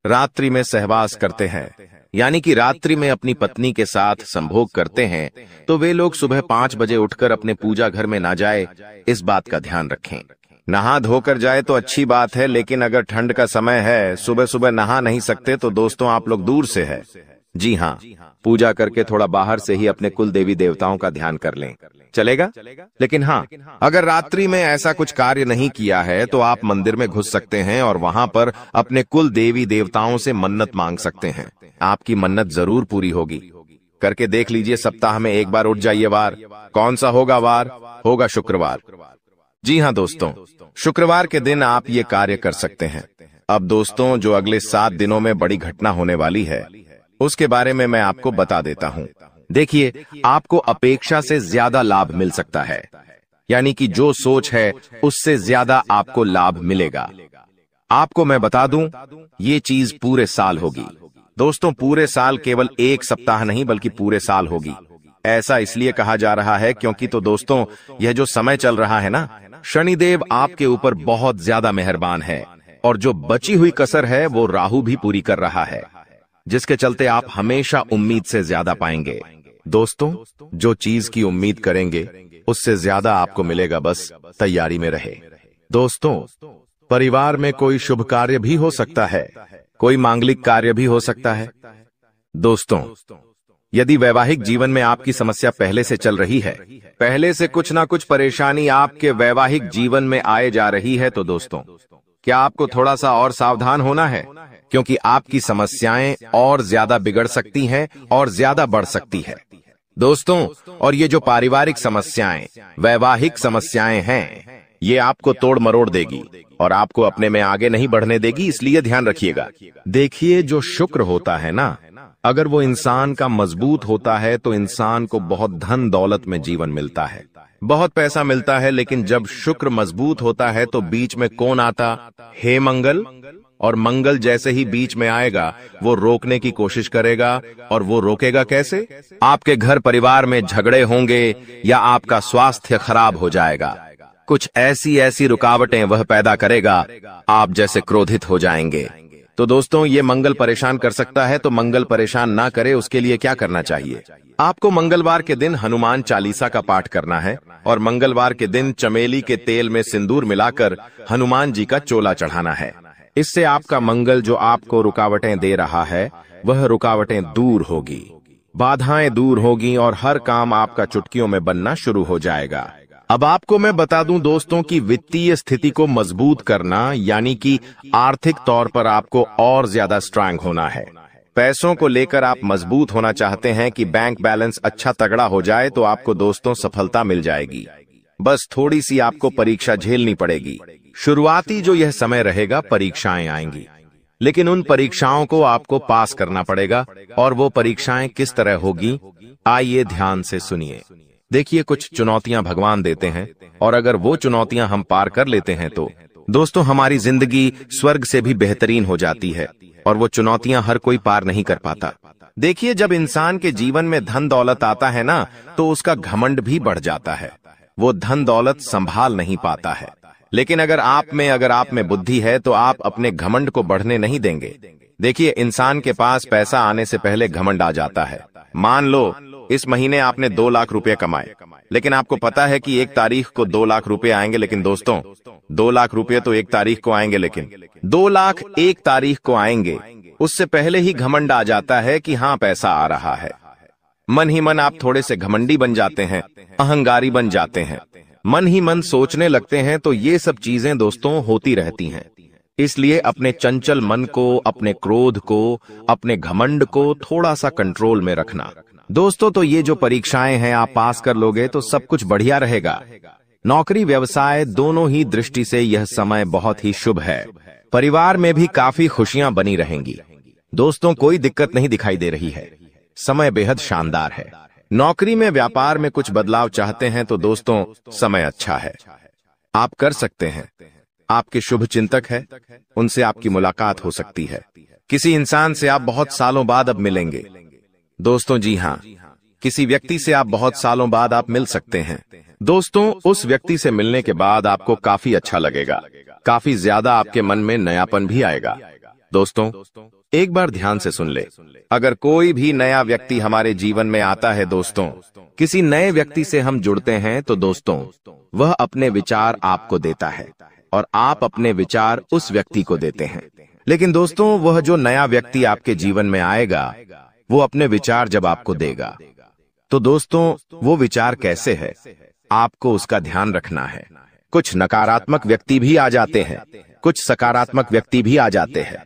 रात्रि में सहवास करते हैं, यानी कि रात्रि में अपनी पत्नी के साथ संभोग करते हैं, तो वे लोग सुबह 5 बजे उठकर अपने पूजा घर में ना जाए, इस बात का ध्यान रखें। नहा धोकर जाए तो अच्छी बात है, लेकिन अगर ठंड का समय है, सुबह सुबह नहा नहीं सकते, तो दोस्तों आप लोग दूर से है, जी हाँ, पूजा करके थोड़ा बाहर से ही अपने कुल देवी देवताओं का ध्यान कर लें, चलेगा। लेकिन हाँ, अगर रात्रि में ऐसा कुछ कार्य नहीं किया है तो आप मंदिर में घुस सकते हैं और वहां पर अपने कुल देवी देवताओं से मन्नत मांग सकते हैं। आपकी मन्नत जरूर पूरी होगी। करके देख लीजिए, सप्ताह में एक बार उठ जाइए। वार कौन सा होगा? वार होगा शुक्रवार। जी हाँ दोस्तों, शुक्रवार के दिन आप ये कार्य कर सकते हैं। अब दोस्तों, जो अगले 7 दिनों में बड़ी घटना होने वाली है उसके बारे में मैं आपको बता देता हूं। देखिए, आपको अपेक्षा से ज्यादा लाभ मिल सकता है, यानी कि जो सोच है उससे ज्यादा आपको लाभ मिलेगा। आपको मैं बता दूं, ये चीज पूरे साल होगी। दोस्तों, पूरे साल, केवल एक सप्ताह नहीं बल्कि पूरे साल होगी। ऐसा इसलिए कहा जा रहा है क्योंकि तो दोस्तों, यह जो समय चल रहा है ना, शनिदेव आपके ऊपर बहुत ज्यादा मेहरबान है और जो बची हुई कसर है वो राहु भी पूरी कर रहा है, जिसके चलते आप हमेशा उम्मीद से ज्यादा पाएंगे। दोस्तों, जो चीज की उम्मीद करेंगे उससे ज्यादा आपको मिलेगा, बस तैयारी में रहे। दोस्तों, परिवार में कोई शुभ कार्य भी हो सकता है, कोई मांगलिक कार्य भी हो सकता है। दोस्तों, यदि वैवाहिक जीवन में आपकी समस्या पहले से चल रही है, पहले से कुछ ना कुछ परेशानी आपके वैवाहिक जीवन में आए जा रही है, तो दोस्तों क्या आपको थोड़ा सा और सावधान होना है, क्योंकि आपकी समस्याएं और ज्यादा बिगड़ सकती हैं और ज्यादा बढ़ सकती है। दोस्तों, और ये जो पारिवारिक समस्याएं, वैवाहिक समस्याएं हैं, ये आपको तोड़ मरोड़ देगी और आपको अपने में आगे नहीं बढ़ने देगी, इसलिए ध्यान रखिएगा। देखिए, जो शुक्र होता है ना, अगर वो इंसान का मजबूत होता है तो इंसान को बहुत धन दौलत में जीवन मिलता है, बहुत पैसा मिलता है। लेकिन जब शुक्र मजबूत होता है तो बीच में कौन आता? हे मंगल। और मंगल जैसे ही बीच में आएगा, वो रोकने की कोशिश करेगा। और वो रोकेगा कैसे? आपके घर परिवार में झगड़े होंगे या आपका स्वास्थ्य खराब हो जाएगा। कुछ ऐसी रुकावटें वह पैदा करेगा, आप जैसे क्रोधित हो जाएंगे। तो दोस्तों, ये मंगल परेशान कर सकता है, तो मंगल परेशान ना करे, उसके लिए क्या करना चाहिए? आपको मंगलवार के दिन हनुमान चालीसा का पाठ करना है और मंगलवार के दिन चमेली के तेल में सिंदूर मिलाकर हनुमान जी का चोला चढ़ाना है। इससे आपका मंगल जो आपको रुकावटें दे रहा है, वह रुकावटें दूर होगी, बाधाएं दूर होगी और हर काम आपका चुटकियों में बनना शुरू हो जाएगा। अब आपको मैं बता दूं दोस्तों कि वित्तीय स्थिति को मजबूत करना यानी कि आर्थिक तौर पर आपको और ज्यादा स्ट्रांग होना है। पैसों को लेकर आप मजबूत होना चाहते हैं कि बैंक बैलेंस अच्छा तगड़ा हो जाए, तो आपको दोस्तों सफलता मिल जाएगी। बस थोड़ी सी आपको परीक्षा झेलनी पड़ेगी। शुरुआती जो यह समय रहेगा, परीक्षाएं आएंगी, लेकिन उन परीक्षाओं को आपको पास करना पड़ेगा। और वो परीक्षाएं किस तरह होगी, आइए ध्यान से सुनिए। देखिए, कुछ चुनौतियां भगवान देते हैं और अगर वो चुनौतियां हम पार कर लेते हैं तो दोस्तों हमारी जिंदगी स्वर्ग से भी बेहतरीन हो जाती है। और वो चुनौतियां हर कोई पार नहीं कर पाता। देखिए, जब इंसान के जीवन में धन दौलत आता है ना, तो उसका घमंड भी बढ़ जाता है। वो धन दौलत संभाल नहीं पाता है। लेकिन अगर आप में बुद्धि है तो आप अपने घमंड को बढ़ने नहीं देंगे। देखिए, इंसान के पास पैसा आने से पहले घमंड आ जाता है। मान लो इस महीने आपने 2 लाख रुपए कमाए, लेकिन आपको पता है कि 1 तारीख को 2 लाख रुपए आएंगे। लेकिन दोस्तों, 2 लाख रुपए तो 1 तारीख को आएंगे, लेकिन 2 लाख 1 तारीख को आएंगे, उससे पहले ही घमंड आ जाता है कि हाँ, पैसा आ रहा है। मन ही मन आप थोड़े से घमंडी बन जाते हैं, अहंकारी बन जाते हैं, मन ही मन सोचने लगते हैं। तो ये सब चीजें दोस्तों होती रहती हैं। इसलिए अपने चंचल मन को, अपने क्रोध को, अपने घमंड को थोड़ा सा कंट्रोल में रखना। दोस्तों, तो ये जो परीक्षाएं हैं, आप पास कर लोगे तो सब कुछ बढ़िया रहेगा। नौकरी व्यवसाय दोनों ही दृष्टि से यह समय बहुत ही शुभ है। परिवार में भी काफी खुशियां बनी रहेंगी। दोस्तों, कोई दिक्कत नहीं दिखाई दे रही है, समय बेहद शानदार है। नौकरी में, व्यापार में कुछ बदलाव चाहते हैं तो दोस्तों समय अच्छा है, आप कर सकते हैं। आपके शुभ चिंतक है, उनसे आपकी मुलाकात हो सकती है। किसी इंसान से आप बहुत सालों बाद अब मिलेंगे। दोस्तों, जी हाँ, किसी व्यक्ति से आप बहुत सालों बाद आप मिल सकते हैं। दोस्तों, उस व्यक्ति से मिलने के बाद आपको काफी अच्छा लगेगा, काफी ज्यादा आपके मन में नयापन भी आएगा। दोस्तों, एक बार ध्यान से सुन ले, अगर कोई भी नया व्यक्ति हमारे जीवन में आता है, दोस्तों किसी नए व्यक्ति से हम जुड़ते हैं, तो दोस्तों वह अपने विचार आपको देता है और आप अपने विचार उस व्यक्ति को देते हैं। लेकिन दोस्तों, वह जो नया व्यक्ति आपके जीवन में आएगा, वो अपने विचार जब आपको देगा, तो दोस्तों वो विचार कैसे है, आपको उसका ध्यान रखना है। कुछ नकारात्मक व्यक्ति भी आ जाते हैं, कुछ सकारात्मक व्यक्ति भी आ जाते हैं।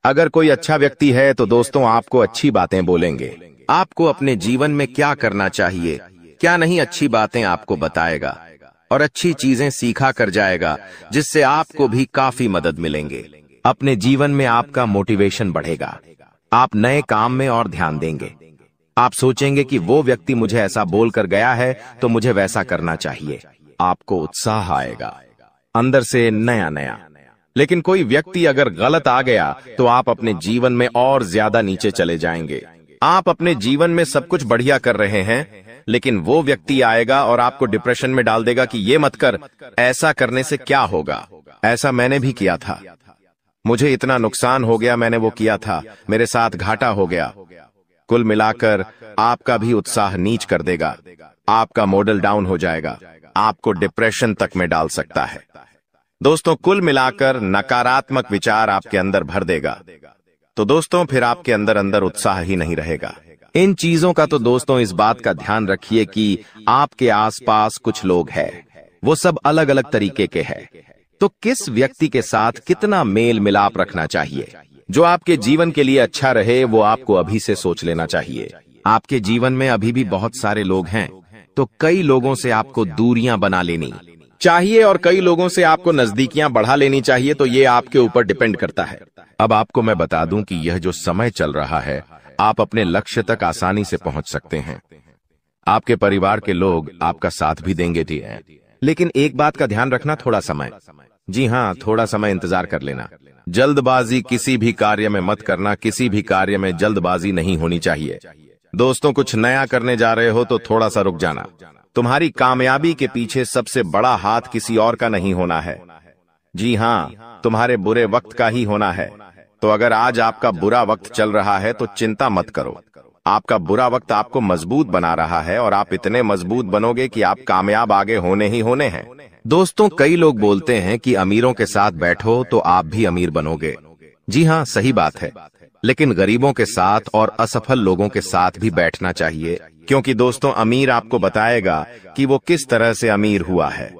अगर कोई अच्छा व्यक्ति है तो दोस्तों आपको अच्छी बातें बोलेंगे, आपको अपने जीवन में क्या करना चाहिए, क्या नहीं, अच्छी बातें आपको बताएगा और अच्छी चीजें सीखा कर जाएगा, जिससे आपको भी काफी मदद मिलेंगे। अपने जीवन में आपका मोटिवेशन बढ़ेगा, आप नए काम में और ध्यान देंगे। आप सोचेंगे कि वो व्यक्ति मुझे ऐसा बोल कर गया है तो मुझे वैसा करना चाहिए। आपको उत्साह आएगा अंदर से नया नया। लेकिन कोई व्यक्ति अगर गलत आ गया तो आप अपने जीवन में और ज्यादा नीचे चले जाएंगे। आप अपने जीवन में सब कुछ बढ़िया कर रहे हैं, लेकिन वो व्यक्ति आएगा और आपको डिप्रेशन में डाल देगा कि ये मत कर, ऐसा करने से क्या होगा, ऐसा मैंने भी किया था, मुझे इतना नुकसान हो गया, मैंने वो किया था, मेरे साथ घाटा हो गया। कुल मिलाकर आपका भी उत्साह नीच कर देगा, आपका मॉडल डाउन हो जाएगा, आपको डिप्रेशन तक में डाल सकता है। दोस्तों, कुल मिलाकर नकारात्मक विचार आपके अंदर भर देगा, तो दोस्तों फिर आपके अंदर अंदर उत्साह ही नहीं रहेगा। इन चीजों का तो दोस्तों इस बात का ध्यान रखिए कि आपके आसपास कुछ लोग हैं, वो सब अलग अलग तरीके के हैं, तो किस व्यक्ति के साथ कितना मेल मिलाप रखना चाहिए, जो आपके जीवन के लिए अच्छा रहे, वो आपको अभी से सोच लेना चाहिए। आपके जीवन में अभी भी बहुत सारे लोग हैं, तो कई लोगों से आपको दूरियां बना लेनी चाहिए और कई लोगों से आपको नजदीकियां बढ़ा लेनी चाहिए, तो ये आपके ऊपर डिपेंड करता है। अब आपको मैं बता दूं कि यह जो समय चल रहा है, आप अपने लक्ष्य तक आसानी से पहुंच सकते हैं। आपके परिवार के लोग आपका साथ भी देंगे, ठीक है, लेकिन एक बात का ध्यान रखना, थोड़ा समय, जी हाँ, थोड़ा समय इंतजार कर लेना। जल्दबाजी किसी भी कार्य में मत करना, किसी भी कार्य में जल्दबाजी नहीं होनी चाहिए। दोस्तों, कुछ नया करने जा रहे हो तो थोड़ा सा रुक जाना। तुम्हारी कामयाबी के पीछे सबसे बड़ा हाथ किसी और का नहीं होना है, जी हाँ, तुम्हारे बुरे वक्त का ही होना है। तो अगर आज आपका बुरा वक्त चल रहा है तो चिंता मत करो, आपका बुरा वक्त आपको मजबूत बना रहा है और आप इतने मजबूत बनोगे कि आप कामयाब आगे होने ही होने हैं। दोस्तों, कई लोग बोलते हैं कि अमीरों के साथ बैठो तो आप भी अमीर बनोगे। जी हाँ, सही बात है, लेकिन गरीबों के साथ और असफल लोगों के साथ भी बैठना चाहिए, क्योंकि दोस्तों, अमीर आपको बताएगा कि वो किस तरह से अमीर हुआ है,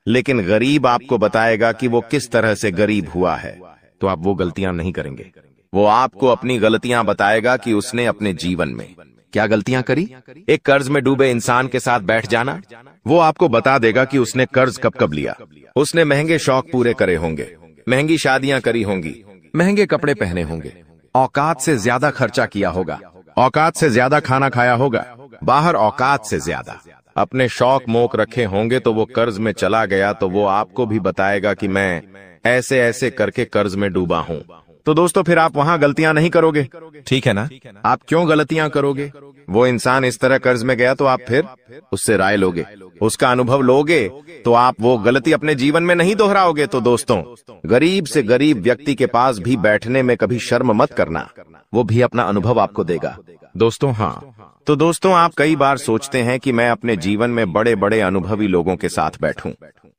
लेकिन गरीब आपको बताएगा कि वो किस तरह से गरीब हुआ है। तो आप वो गलतियां नहीं करेंगे। वो आपको अपनी गलतियां बताएगा कि उसने अपने जीवन में क्या गलतियां करी। एक कर्ज में डूबे इंसान के साथ बैठ जाना, वो आपको बता देगा कि उसने कर्ज कब कब लिया। उसने महंगे शौक पूरे करे होंगे, महंगी शादियां करी होंगी, महंगे कपड़े पहने होंगे, औकात से ज्यादा खर्चा किया होगा, औकात से ज्यादा खाना खाया होगा, बाहर औकात से ज्यादा अपने शौक मोक रखे होंगे, तो वो कर्ज में चला गया तो वो आपको भी बताएगा कि मैं ऐसे ऐसे करके कर्ज में डूबा हूं। तो दोस्तों, फिर आप वहां गलतियां नहीं करोगे, ठीक है ना? आप क्यों गलतियां करोगे? वो इंसान इस तरह कर्ज में गया तो आप फिर उससे राय लोगे, उसका अनुभव लोगे, तो आप वो गलती अपने जीवन में नहीं दोहराओगे। तो दोस्तों, गरीब से गरीब व्यक्ति के पास भी बैठने में कभी शर्म मत करना, वो भी अपना अनुभव आपको देगा। दोस्तों, हाँ, तो दोस्तों, आप कई बार सोचते हैं कि मैं अपने जीवन में बड़े बड़े अनुभवी लोगों के साथ बैठूं।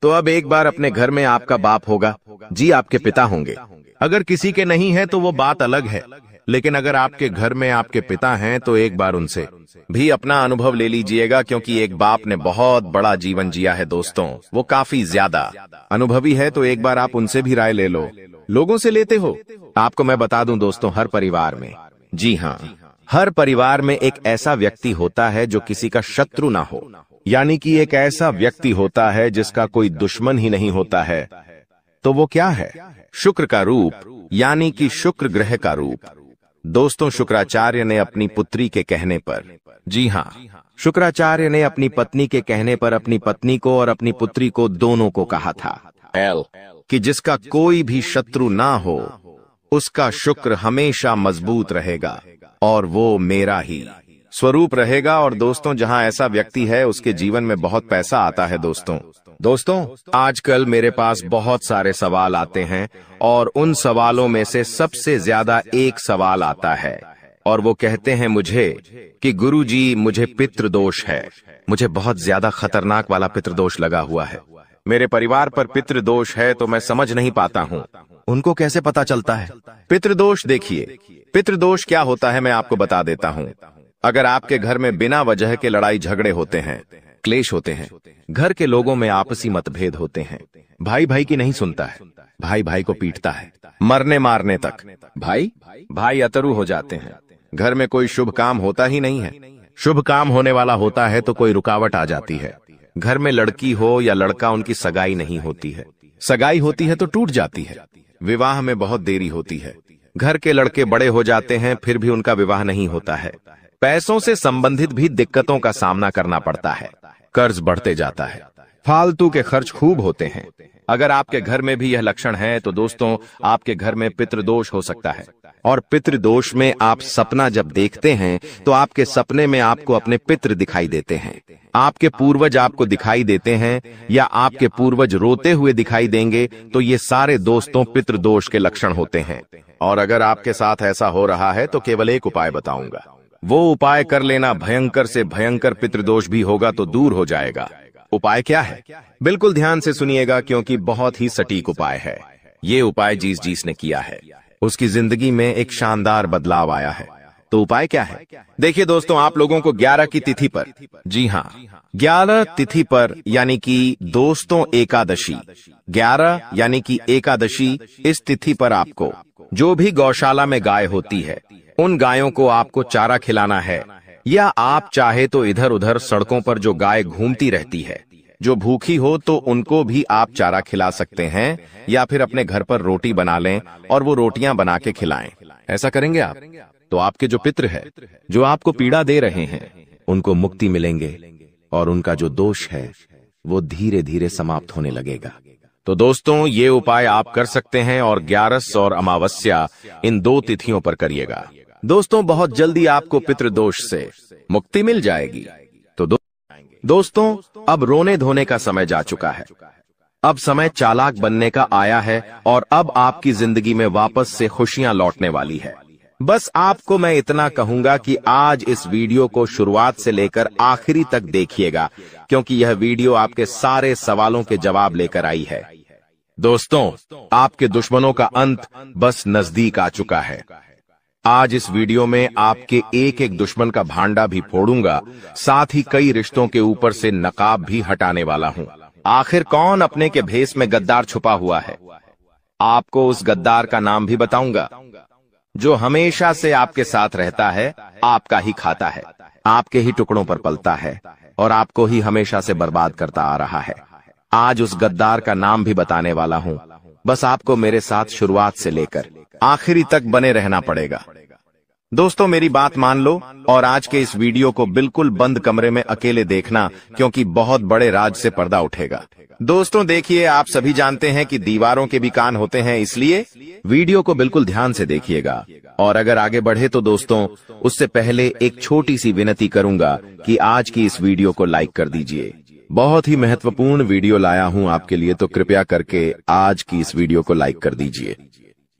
तो अब एक बार अपने घर में आपका बाप होगा, जी, आपके पिता होंगे। अगर किसी के नहीं है तो वो बात अलग है, लेकिन अगर आपके घर में आपके पिता हैं तो एक बार उनसे भी अपना अनुभव ले लीजिएगा, क्योंकि एक बाप ने बहुत बड़ा जीवन जिया है दोस्तों, वो काफी ज्यादा अनुभवी है। तो एक बार आप उनसे भी राय ले लो। लोगों से लेते हो? आपको मैं बता दूं दोस्तों, हर परिवार में, जी हाँ, हर परिवार में एक ऐसा व्यक्ति होता है जो किसी का शत्रु ना हो, यानी कि एक ऐसा व्यक्ति होता है जिसका कोई दुश्मन ही नहीं होता है। तो वो क्या है? शुक्र का रूप, यानी कि शुक्र ग्रह का रूप। दोस्तों, शुक्राचार्य ने अपनी पुत्री के कहने पर, जी हाँ, शुक्राचार्य ने अपनी पत्नी के कहने पर अपनी पत्नी को और अपनी पुत्री को दोनों को कहा था कि जिसका कोई भी शत्रु ना हो, उसका शुक्र हमेशा मजबूत रहेगा और वो मेरा ही स्वरूप रहेगा। और दोस्तों, जहां ऐसा व्यक्ति है उसके जीवन में बहुत पैसा आता है। दोस्तों, आजकल मेरे पास बहुत सारे सवाल आते हैं और उन सवालों में से सबसे ज्यादा एक सवाल आता है और वो कहते हैं मुझे कि गुरुजी, मुझे पितृदोष है, मुझे बहुत ज्यादा खतरनाक वाला पितृदोष लगा हुआ है, मेरे परिवार पर पितृदोष है, तो मैं समझ नहीं पाता हूँ। उनको कैसे पता चलता है पितृदोष? देखिए, पितृदोष क्या होता है मैं आपको बता देता हूँ। अगर आपके घर में बिना वजह के लड़ाई झगड़े होते हैं, क्लेश होते हैं, घर के लोगों में आपसी मतभेद होते हैं, भाई भाई की नहीं सुनता है, भाई भाई को पीटता है, मरने मारने तक भाई अतरु हो जाते हैं, घर में कोई शुभ काम होता ही नहीं है, शुभ काम होने वाला होता है तो कोई रुकावट आ जाती है, घर में लड़की हो या लड़का, उनकी सगाई नहीं होती है, सगाई होती है तो टूट जाती है, विवाह में बहुत देरी होती है, घर के लड़के बड़े हो जाते हैं फिर भी उनका विवाह नहीं होता है, पैसों से संबंधित भी दिक्कतों का सामना करना पड़ता है, कर्ज बढ़ते जाता है, फालतू के खर्च खूब होते हैं। अगर आपके घर में भी यह लक्षण है तो दोस्तों, आपके घर में पितृदोष हो सकता है। और पितृदोष में आप सपना जब देखते हैं तो आपके सपने में आपको अपने पितृ दिखाई देते हैं, आपके पूर्वज आपको दिखाई देते हैं या आपके पूर्वज रोते हुए दिखाई देंगे, तो ये सारे दोस्तों पितृदोष के लक्षण होते हैं। और अगर आपके साथ ऐसा हो रहा है तो केवल एक उपाय बताऊंगा, वो उपाय कर लेना, भयंकर से भयंकर पितृदोष भी होगा तो दूर हो जाएगा। उपाय क्या है? बिल्कुल ध्यान से सुनिएगा, क्योंकि बहुत ही सटीक उपाय है। ये उपाय जिस ने किया है उसकी जिंदगी में एक शानदार बदलाव आया है। तो उपाय क्या है? देखिए दोस्तों, आप लोगों को 11 की तिथि पर, जी हाँ, 11 तिथि पर, यानी कि दोस्तों एकादशी, 11 यानी कि एकादशी, इस तिथि पर आपको जो भी गौशाला में गाय होती है उन गायों को आपको चारा खिलाना है या आप चाहे तो इधर उधर सड़कों पर जो गाय घूमती रहती है, जो भूखी हो तो उनको भी आप चारा खिला सकते हैं, या फिर अपने घर पर रोटी बना लें और वो रोटियां बना के खिलाएं। ऐसा करेंगे आप तो आपके जो पितृ है, जो आपको पीड़ा दे रहे हैं, उनको मुक्ति मिलेंगे और उनका जो दोष है वो धीरे धीरे समाप्त होने लगेगा। तो दोस्तों, ये उपाय आप कर सकते हैं और 11 और अमावस्या इन 2 तिथियों पर करिएगा। दोस्तों, बहुत जल्दी आपको पितृदोष से मुक्ति मिल जाएगी। तो दोस्तों, अब रोने धोने का समय जा चुका है। अब समय चालाक बनने का आया है और अब आपकी जिंदगी में वापस से खुशियां लौटने वाली है। बस आपको मैं इतना कहूंगा कि आज इस वीडियो को शुरुआत से लेकर आखिरी तक देखिएगा, क्योंकि यह वीडियो आपके सारे सवालों के जवाब लेकर आई है। दोस्तों, आपके दुश्मनों का अंत बस नजदीक आ चुका है। आज इस वीडियो में आपके एक एक दुश्मन का भांडा भी फोड़ूंगा, साथ ही कई रिश्तों के ऊपर से नकाब भी हटाने वाला हूं। आखिर कौन अपने के भेष में गद्दार छुपा हुआ है, आपको उस गद्दार का नाम भी बताऊंगा, जो हमेशा से आपके साथ रहता है, आपका ही खाता है, आपके ही टुकड़ों पर पलता है और आपको ही हमेशा से बर्बाद करता आ रहा है। आज उस गद्दार का नाम भी बताने वाला हूं। बस आपको मेरे साथ शुरुआत से लेकर आखिरी तक बने रहना पड़ेगा। दोस्तों, मेरी बात मान लो और आज के इस वीडियो को बिल्कुल बंद कमरे में अकेले देखना, क्योंकि बहुत बड़े राज से पर्दा उठेगा। दोस्तों देखिए, आप सभी जानते हैं कि दीवारों के भी कान होते हैं, इसलिए वीडियो को बिल्कुल ध्यान से देखिएगा। और अगर आगे बढ़े तो दोस्तों, उससे पहले एक छोटी सी विनती करूंगा कि आज की इस वीडियो को लाइक कर दीजिए। बहुत ही महत्वपूर्ण वीडियो लाया हूं आपके लिए, तो कृपया करके आज की इस वीडियो को लाइक कर दीजिए।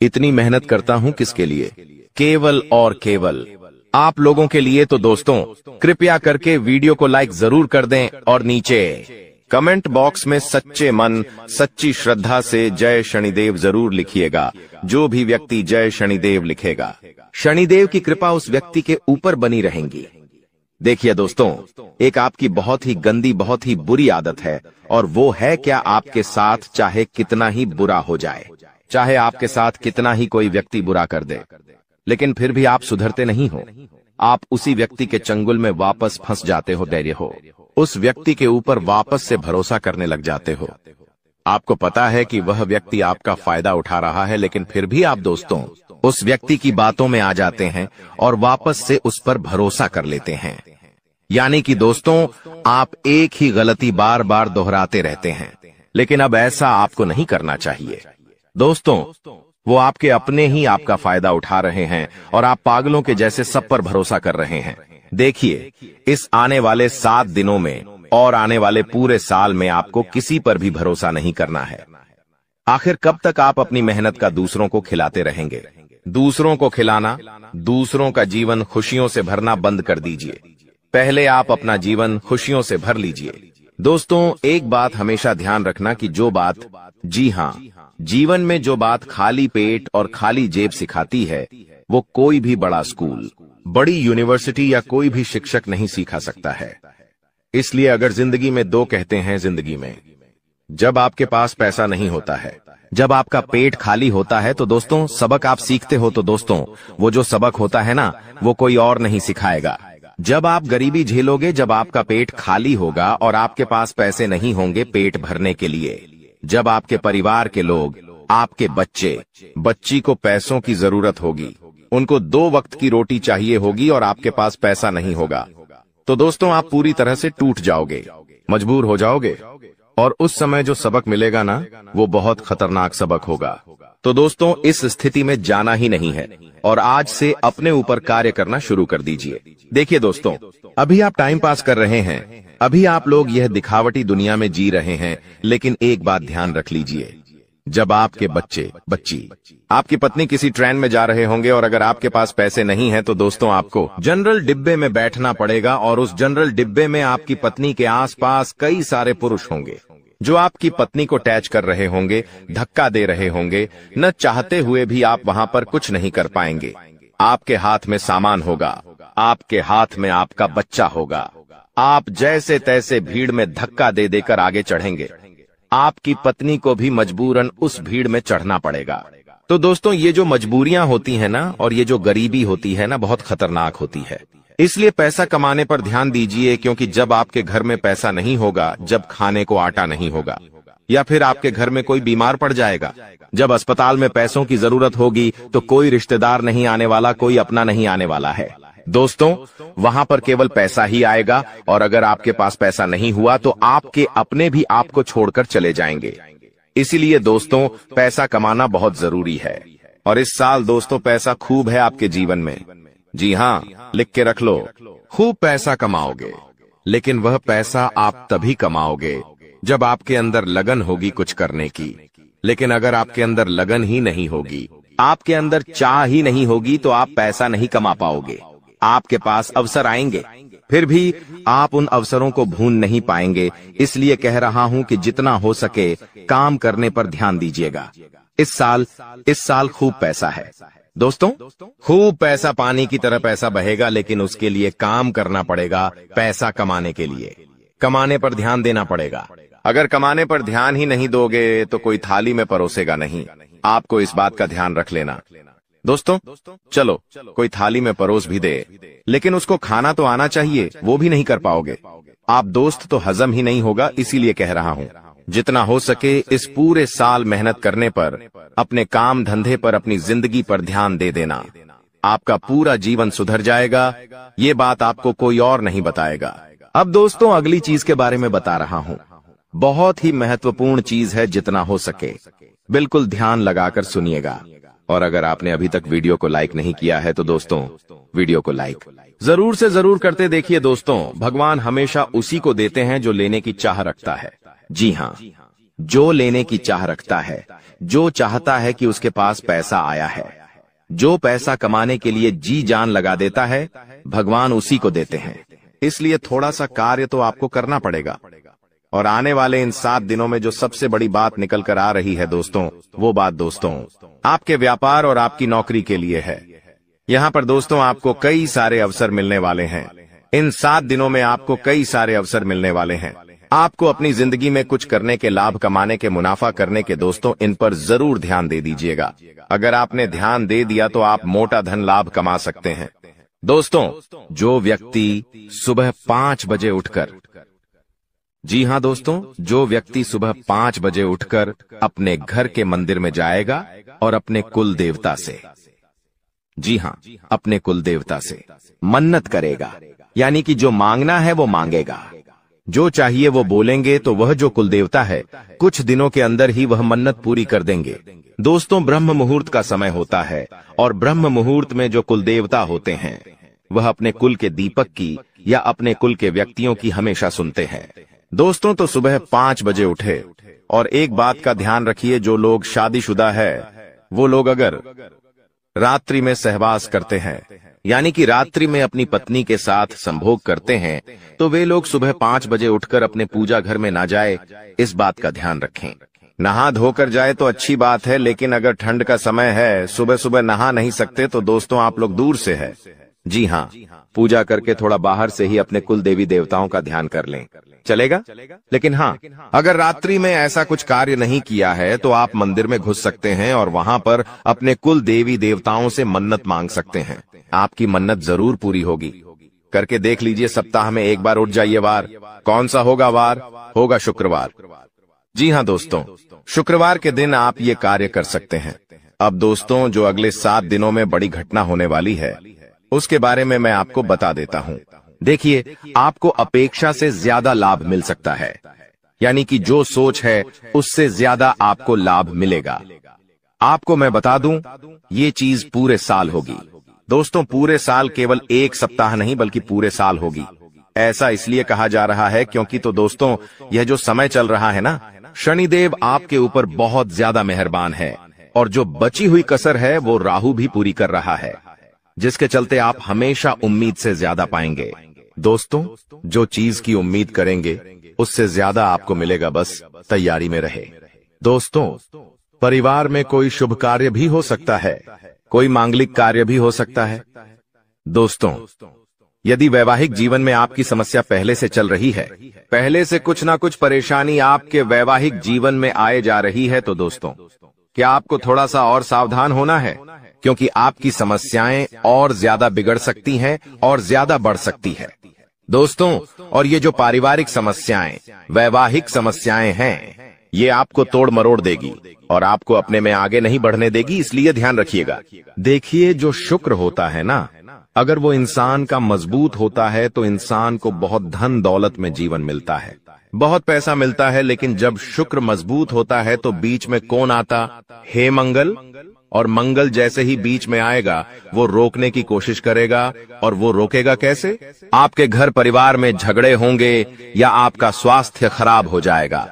इतनी मेहनत करता हूं किसके लिए? केवल और केवल आप लोगों के लिए। तो दोस्तों, कृपया करके वीडियो को लाइक जरूर कर दें और नीचे कमेंट बॉक्स में सच्चे मन, सच्ची श्रद्धा से जय शनिदेव जरूर लिखिएगा। जो भी व्यक्ति जय शनिदेव लिखेगा, शनिदेव की कृपा उस व्यक्ति के ऊपर बनी रहेंगी। देखिए दोस्तों, एक आपकी बहुत ही गंदी, बहुत ही बुरी आदत है, और वो है क्या, आपके साथ चाहे कितना ही बुरा हो जाए, चाहे आपके साथ कितना ही कोई व्यक्ति बुरा कर दे, लेकिन फिर भी आप सुधरते नहीं हो। आप उसी व्यक्ति के चंगुल में वापस फंस जाते हो, धैर्य हो, उस व्यक्ति के ऊपर वापस से भरोसा करने लग जाते हो। आपको पता है कि वह व्यक्ति आपका फायदा उठा रहा है, लेकिन फिर भी आप दोस्तों उस व्यक्ति की बातों में आ जाते हैं और वापस से उस पर भरोसा कर लेते हैं। यानी कि दोस्तों, आप एक ही गलती बार बार दोहराते रहते हैं, लेकिन अब ऐसा आपको नहीं करना चाहिए। दोस्तों, वो आपके अपने ही आपका फायदा उठा रहे हैं और आप पागलों के जैसे सब पर भरोसा कर रहे हैं। देखिए, इस आने वाले 7 दिनों में और आने वाले पूरे साल में आपको किसी पर भी भरोसा नहीं करना है। आखिर कब तक आप अपनी मेहनत का दूसरों को खिलाते रहेंगे? दूसरों को खिलाना, दूसरों का जीवन खुशियों से भरना बंद कर दीजिए। पहले आप अपना जीवन खुशियों से भर लीजिए। दोस्तों, एक बात हमेशा ध्यान रखना कि जो बात, जी हां, जीवन में जो बात खाली पेट और खाली जेब सिखाती है, वो कोई भी बड़ा स्कूल, बड़ी यूनिवर्सिटी या कोई भी शिक्षक नहीं सिखा सकता है। इसलिए अगर जिंदगी में 2 कहते हैं जिंदगी में, जब आपके पास पैसा नहीं होता है, जब आपका पेट खाली होता है, तो दोस्तों सबक आप सीखते हो। तो दोस्तों, वो जो सबक होता है ना, वो कोई और नहीं सिखाएगा। जब आप गरीबी झेलोगे, जब आपका पेट खाली होगा और आपके पास पैसे नहीं होंगे पेट भरने के लिए, जब आपके परिवार के लोग, आपके बच्ची को पैसों की जरूरत होगी, उनको 2 वक्त की रोटी चाहिए होगी और आपके पास पैसा नहीं होगा, तो दोस्तों आप पूरी तरह से टूट जाओगे, मजबूर हो जाओगे, और उस समय जो सबक मिलेगा ना, वो बहुत खतरनाक सबक होगा। तो दोस्तों, इस स्थिति में जाना ही नहीं है और आज से अपने ऊपर कार्य करना शुरू कर दीजिए। देखिए दोस्तों, अभी आप टाइम पास कर रहे हैं, अभी आप लोग यह दिखावटी दुनिया में जी रहे हैं, लेकिन एक बात ध्यान रख लीजिए, जब आपके बच्ची, आपकी पत्नी किसी ट्रेन में जा रहे होंगे और अगर आपके पास पैसे नहीं हैं, तो दोस्तों आपको जनरल डिब्बे में बैठना पड़ेगा और उस जनरल डिब्बे में आपकी पत्नी के आसपास कई सारे पुरुष होंगे जो आपकी पत्नी को टैच कर रहे होंगे, धक्का दे रहे होंगे। न चाहते हुए भी आप वहां पर कुछ नहीं कर पाएंगे। आपके हाथ में सामान होगा, आपके हाथ में आपका बच्चा होगा, आप जैसे तैसे भीड़ में धक्का दे देकर आगे चढ़ेंगे। आपकी पत्नी को भी मजबूरन उस भीड़ में चढ़ना पड़ेगा। तो दोस्तों, ये जो मजबूरियां होती है ना, और ये जो गरीबी होती है ना, बहुत खतरनाक होती है। इसलिए पैसा कमाने पर ध्यान दीजिए, क्योंकि जब आपके घर में पैसा नहीं होगा, जब खाने को आटा नहीं होगा, या फिर आपके घर में कोई बीमार पड़ जाएगा, जब अस्पताल में पैसों की जरूरत होगी, तो कोई रिश्तेदार नहीं आने वाला, कोई अपना नहीं आने वाला है। दोस्तों, वहां पर केवल पैसा ही आएगा, और अगर आपके पास पैसा नहीं हुआ तो आपके अपने भी आपको छोड़कर चले जाएंगे। इसीलिए दोस्तों, पैसा कमाना बहुत जरूरी है। और इस साल दोस्तों पैसा खूब है आपके जीवन में। जी हाँ, लिख के रख लो, खूब पैसा कमाओगे। लेकिन वह पैसा आप तभी कमाओगे जब आपके अंदर लगन होगी कुछ करने की। लेकिन अगर आपके अंदर लगन ही नहीं होगी, आपके अंदर चाह ही नहीं होगी, तो आप पैसा नहीं कमा पाओगे। आपके पास अवसर आएंगे, फिर भी आप उन अवसरों को भून नहीं पाएंगे। इसलिए कह रहा हूं कि जितना हो सके काम करने पर ध्यान दीजिएगा। इस साल खूब पैसा है दोस्तों, खूब पैसा, पानी की तरह पैसा बहेगा, लेकिन उसके लिए काम करना पड़ेगा। पैसा कमाने के लिए कमाने पर ध्यान देना पड़ेगा। अगर कमाने पर ध्यान ही नहीं दोगे तो कोई थाली में परोसेगा नहीं। आपको इस बात का ध्यान रख लेना। दोस्तों, चलो कोई थाली में परोस भी दे, लेकिन उसको खाना तो आना चाहिए, वो भी नहीं कर पाओगे आप दोस्त, तो हजम ही नहीं होगा। इसीलिए कह रहा हूं, जितना हो सके इस पूरे साल मेहनत करने पर, अपने काम धंधे पर, अपनी जिंदगी पर ध्यान दे देना। आपका पूरा जीवन सुधर जाएगा। ये बात आपको कोई और नहीं बताएगा। अब दोस्तों, अगली चीज के बारे में बता रहा हूं। बहुत ही महत्वपूर्ण चीज है, जितना हो सके बिल्कुल ध्यान लगाकर सुनिएगा। और अगर आपने अभी तक वीडियो को लाइक नहीं किया है तो दोस्तों, वीडियो को लाइक जरूर से जरूर करते देखिए। दोस्तों, भगवान हमेशा उसी को देते हैं जो लेने की चाह रखता है। जी हाँ, जो लेने की चाह रखता है, जो चाहता है कि उसके पास पैसा आया है, जो पैसा कमाने के लिए जी जान लगा देता है, भगवान उसी को देते हैं। इसलिए थोड़ा सा कार्य तो आपको करना पड़ेगा। और आने वाले इन 7 दिनों में जो सबसे बड़ी बात निकल कर आ रही है दोस्तों, वो बात दोस्तों आपके व्यापार और आपकी नौकरी के लिए है। यहाँ पर दोस्तों आपको कई सारे अवसर मिलने वाले हैं। इन 7 दिनों में आपको कई सारे अवसर मिलने वाले हैं। आपको अपनी जिंदगी में कुछ करने के, लाभ कमाने के, मुनाफा करने के दोस्तों, इन पर जरूर ध्यान दे दीजिएगा। अगर आपने ध्यान दे दिया तो आप मोटा धन लाभ कमा सकते हैं। दोस्तों, जो व्यक्ति सुबह 5 बजे उठकर, जी हाँ दोस्तों, जो व्यक्ति सुबह 5 बजे उठकर अपने घर के मंदिर में जाएगा और अपने कुल देवता से, जी हाँ, अपने कुल देवता से मन्नत करेगा, यानी कि जो मांगना है वो मांगेगा, जो चाहिए वो बोलेंगे, तो वह जो कुल देवता है कुछ दिनों के अंदर ही वह मन्नत पूरी कर देंगे। दोस्तों, ब्रह्म मुहूर्त का समय होता है, और ब्रह्म मुहूर्त में जो कुल देवता होते हैं वह अपने कुल के दीपक की या अपने कुल के व्यक्तियों की हमेशा सुनते हैं। दोस्तों, तो सुबह 5 बजे उठे। और एक बात का ध्यान रखिए, जो लोग शादीशुदा है वो लोग अगर रात्रि में सहवास करते हैं, यानी कि रात्रि में अपनी पत्नी के साथ संभोग करते हैं, तो वे लोग सुबह 5 बजे उठकर अपने पूजा घर में ना जाए। इस बात का ध्यान रखें। नहा धोकर जाए तो अच्छी बात है, लेकिन अगर ठंड का समय है, सुबह सुबह नहा नहीं सकते, तो दोस्तों आप लोग दूर से है, जी हाँ, पूजा करके थोड़ा बाहर से ही अपने कुल देवी देवताओं का ध्यान कर लें, चलेगा। लेकिन हाँ, अगर रात्रि में ऐसा कुछ कार्य नहीं किया है तो आप मंदिर में घुस सकते हैं और वहां पर अपने कुल देवी देवताओं से मन्नत मांग सकते हैं। आपकी मन्नत जरूर पूरी होगी। करके देख लीजिए। सप्ताह में एक बार उठ जाइए। वार कौन सा होगा? वार होगा शुक्रवार। जी हाँ दोस्तों, शुक्रवार के दिन आप ये कार्य कर सकते हैं। अब दोस्तों, जो अगले 7 दिनों में बड़ी घटना होने वाली है उसके बारे में मैं आपको बता देता हूं। देखिए, आपको अपेक्षा से ज्यादा लाभ मिल सकता है, यानी कि जो सोच है उससे ज्यादा आपको लाभ मिलेगा। आपको मैं बता दूं, ये चीज पूरे साल होगी। दोस्तों, पूरे साल, केवल एक सप्ताह नहीं बल्कि पूरे साल होगी। ऐसा इसलिए कहा जा रहा है क्योंकि तो दोस्तों, यह जो समय चल रहा है ना, शनिदेव आपके ऊपर बहुत ज्यादा मेहरबान है, और जो बची हुई कसर है वो राहु भी पूरी कर रहा है, जिसके चलते आप हमेशा उम्मीद से ज्यादा पाएंगे। दोस्तों, जो चीज की उम्मीद करेंगे उससे ज्यादा आपको मिलेगा, बस तैयारी में रहे। दोस्तों, परिवार में कोई शुभ कार्य भी हो सकता है, कोई मांगलिक कार्य भी हो सकता है। दोस्तों, यदि वैवाहिक जीवन में आपकी समस्या पहले से चल रही है, पहले से कुछ ना कुछ परेशानी आपके वैवाहिक जीवन में आए जा रही है, तो दोस्तों, क्या आपको थोड़ा सा और सावधान होना है? क्योंकि आपकी समस्याएं और ज्यादा बिगड़ सकती हैं और ज्यादा बढ़ सकती है दोस्तों। और ये जो पारिवारिक समस्याएं, वैवाहिक समस्याएं हैं, ये आपको तोड़ मरोड़ देगी और आपको अपने में आगे नहीं बढ़ने देगी, इसलिए ध्यान रखिएगा। देखिए, जो शुक्र होता है ना, अगर वो इंसान का मजबूत होता है तो इंसान को बहुत धन दौलत में जीवन मिलता है, बहुत पैसा मिलता है। लेकिन जब शुक्र मजबूत होता है तो बीच में कौन आता? हे मंगल। और मंगल जैसे ही बीच में आएगा वो रोकने की कोशिश करेगा। और वो रोकेगा कैसे? आपके घर परिवार में झगड़े होंगे या आपका स्वास्थ्य खराब हो जाएगा।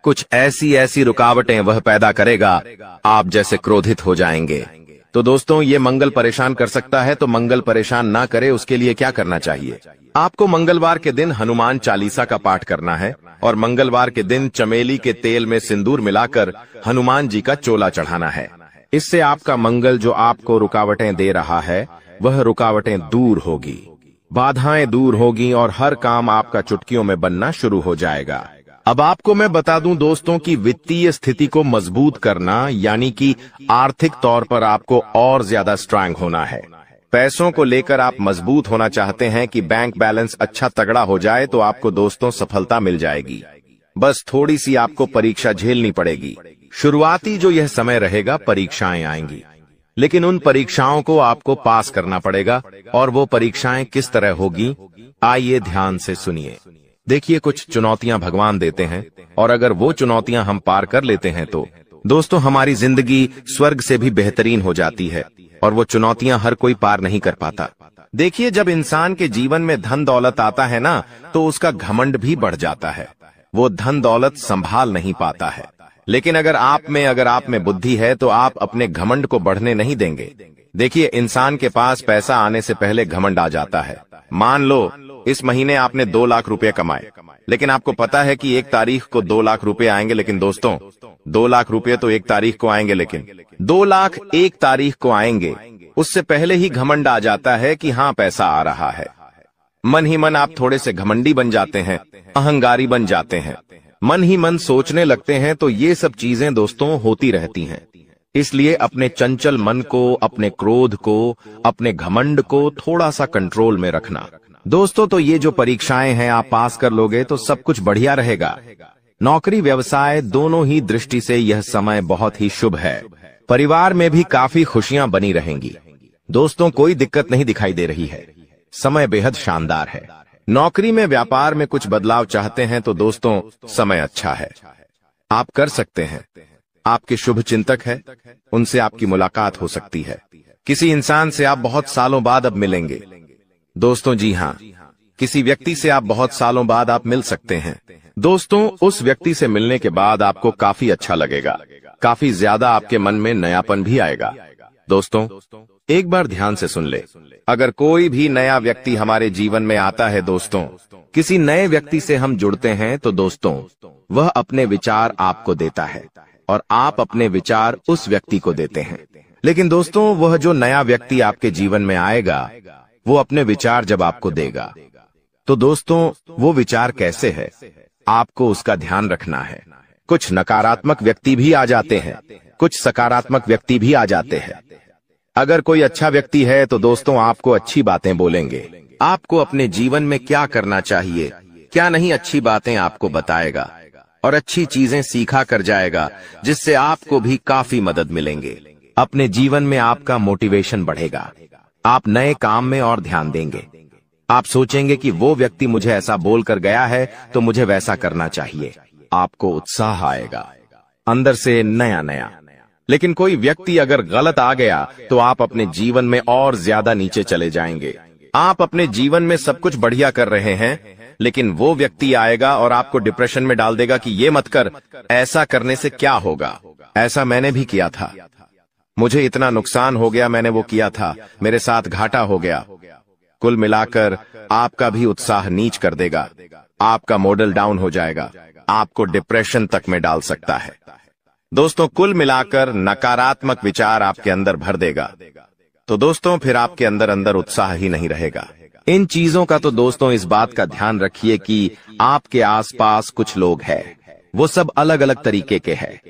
कुछ ऐसी रुकावटें वह पैदा करेगा, आप जैसे क्रोधित हो जाएंगे। तो दोस्तों, ये मंगल परेशान कर सकता है, तो मंगल परेशान ना करे उसके लिए क्या करना चाहिए? आपको मंगलवार के दिन हनुमान चालीसा का पाठ करना है और मंगलवार के दिन चमेली के तेल में सिंदूर मिलाकर हनुमान जी का चोला चढ़ाना है। इससे आपका मंगल जो आपको रुकावटें दे रहा है वह रुकावटें दूर होगी, बाधाएं दूर होगी और हर काम आपका चुटकियों में बनना शुरू हो जाएगा। अब आपको मैं बता दूं दोस्तों कि वित्तीय स्थिति को मजबूत करना यानी कि आर्थिक तौर पर आपको और ज्यादा स्ट्रांग होना है। पैसों को लेकर आप मजबूत होना चाहते हैं कि बैंक बैलेंस अच्छा तगड़ा हो जाए, तो आपको दोस्तों सफलता मिल जाएगी। बस थोड़ी सी आपको परीक्षा झेलनी पड़ेगी। शुरुआती जो यह समय रहेगा, परीक्षाएं आएंगी, लेकिन उन परीक्षाओं को आपको पास करना पड़ेगा। और वो परीक्षाएं किस तरह होगी, आइए ध्यान से सुनिए। देखिए, कुछ चुनौतियां भगवान देते हैं और अगर वो चुनौतियां हम पार कर लेते हैं तो दोस्तों हमारी जिंदगी स्वर्ग से भी बेहतरीन हो जाती है। और वो चुनौतियां हर कोई पार नहीं कर पाता। देखिए, जब इंसान के जीवन में धन दौलत आता है ना, तो उसका घमंड भी बढ़ जाता है। वो धन दौलत संभाल नहीं पाता है। लेकिन अगर आप में बुद्धि है तो आप अपने घमंड को बढ़ने नहीं देंगे। देखिए, इंसान के पास पैसा आने से पहले घमंड आ जाता है। मान लो इस महीने आपने 2 लाख रुपए कमाए, लेकिन आपको पता है कि 1 तारीख को 2 लाख रुपए आएंगे। लेकिन दोस्तों, 2 लाख रुपए तो 1 तारीख को आएंगे, लेकिन 2 लाख 1 तारीख को आएंगे, उससे पहले ही घमंड आ जाता है कि हाँ पैसा आ रहा है। मन ही मन आप थोड़े से घमंडी बन जाते हैं, अहंकारी बन जाते हैं, मन ही मन सोचने लगते हैं। तो ये सब चीजें दोस्तों होती रहती हैं। इसलिए अपने चंचल मन को, अपने क्रोध को, अपने घमंड को थोड़ा सा कंट्रोल में रखना। दोस्तों, तो ये जो परीक्षाएं हैं आप पास कर लोगे तो सब कुछ बढ़िया रहेगा। नौकरी व्यवसाय दोनों ही दृष्टि से यह समय बहुत ही शुभ है। परिवार में भी काफी खुशियां बनी रहेंगी। दोस्तों, कोई दिक्कत नहीं दिखाई दे रही है, समय बेहद शानदार है। नौकरी में, व्यापार में कुछ बदलाव चाहते हैं तो दोस्तों समय अच्छा है, आप कर सकते हैं। आपके शुभ चिंतक है, उनसे आपकी मुलाकात हो सकती है। किसी इंसान से आप बहुत सालों बाद अब मिलेंगे। दोस्तों जी हाँ, किसी व्यक्ति से आप बहुत सालों बाद आप मिल सकते हैं। दोस्तों, उस व्यक्ति से मिलने के बाद आपको काफी अच्छा लगेगा, काफी ज्यादा आपके मन में नयापन भी आएगा। दोस्तों, एक बार ध्यान से सुन ले, अगर कोई भी नया व्यक्ति हमारे जीवन में आता है दोस्तों, किसी नए व्यक्ति से हम जुड़ते हैं तो दोस्तों वह अपने विचार आपको देता है और आप अपने विचार उस व्यक्ति को देते हैं। लेकिन दोस्तों, वह जो नया व्यक्ति आपके जीवन में आएगा वो अपने विचार जब आपको देगा तो दोस्तों वो विचार कैसे है, आपको उसका ध्यान रखना है। कुछ नकारात्मक व्यक्ति भी आ जाते हैं, कुछ सकारात्मक व्यक्ति भी आ जाते हैं। अगर कोई अच्छा व्यक्ति है तो दोस्तों आपको अच्छी बातें बोलेंगे, आपको अपने जीवन में क्या करना चाहिए, क्या नहीं, अच्छी बातें आपको बताएगा और अच्छी चीजें सीखा कर जाएगा, जिससे आपको भी काफी मदद मिलेंगे। अपने जीवन में आपका मोटिवेशन बढ़ेगा, आप नए काम में और ध्यान देंगे। आप सोचेंगे कि वो व्यक्ति मुझे ऐसा बोलकर गया है तो मुझे वैसा करना चाहिए। आपको उत्साह आएगा अंदर से नया नया। लेकिन कोई व्यक्ति अगर गलत आ गया तो आप अपने जीवन में और ज्यादा नीचे चले जाएंगे। आप अपने जीवन में सब कुछ बढ़िया कर रहे हैं, लेकिन वो व्यक्ति आएगा और आपको डिप्रेशन में डाल देगा कि ये मत कर, ऐसा करने से क्या होगा, ऐसा मैंने भी किया था, मुझे इतना नुकसान हो गया, मैंने वो किया था, मेरे साथ घाटा हो गया। कुल मिलाकर आपका भी उत्साह नीच कर देगा, आपका मॉडल डाउन हो जाएगा, आपको डिप्रेशन तक में डाल सकता है। दोस्तों, कुल मिलाकर नकारात्मक विचार आपके अंदर भर देगा। तो दोस्तों फिर आपके अंदर अंदर उत्साह ही नहीं रहेगा। इन चीजों का तो दोस्तों इस बात का ध्यान रखिए कि आपके आसपास कुछ लोग हैं, वो सब अलग अलग तरीके के हैं,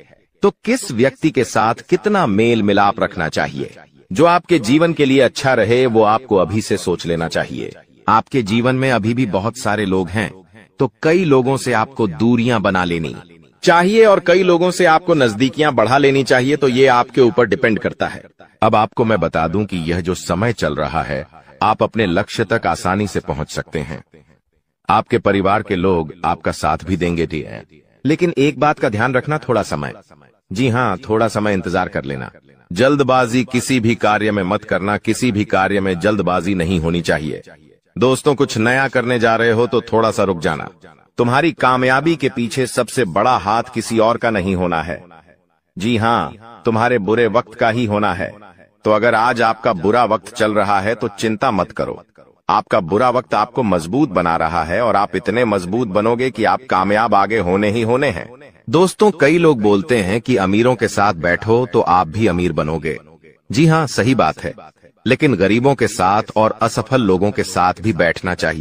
तो किस व्यक्ति के साथ कितना मेल मिलाप रखना चाहिए, जो आपके जीवन के लिए अच्छा रहे वो आपको अभी से सोच लेना चाहिए। आपके जीवन में अभी भी बहुत सारे लोग हैं, तो कई लोगों से आपको दूरियां बना लेनी चाहिए और कई लोगों से आपको नजदीकियां बढ़ा लेनी चाहिए। तो ये आपके ऊपर डिपेंड करता है। अब आपको मैं बता दूं कि यह जो समय चल रहा है, आप अपने लक्ष्य तक आसानी से पहुंच सकते हैं। आपके परिवार के लोग आपका साथ भी देंगे, लेकिन एक बात का ध्यान रखना, थोड़ा समय, जी हाँ, थोड़ा समय इंतजार कर लेना। जल्दबाजी किसी भी कार्य में मत करना। किसी भी कार्य में जल्दबाजी नहीं होनी चाहिए। दोस्तों, कुछ नया करने जा रहे हो तो थोड़ा सा रुक जाना। तुम्हारी कामयाबी के पीछे सबसे बड़ा हाथ किसी और का नहीं होना है। जी हाँ, तुम्हारे बुरे वक्त का ही होना है। तो अगर आज आपका बुरा वक्त चल रहा है तो चिंता मत करो। आपका बुरा वक्त आपको मजबूत बना रहा है और आप इतने मजबूत बनोगे कि आप कामयाब आगे होने ही होने हैं। दोस्तों, कई लोग बोलते हैं कि अमीरों के साथ बैठो तो आप भी अमीर बनोगे। जी हाँ, सही बात है, लेकिन गरीबों के साथ और असफल लोगों के साथ भी बैठना चाहिए।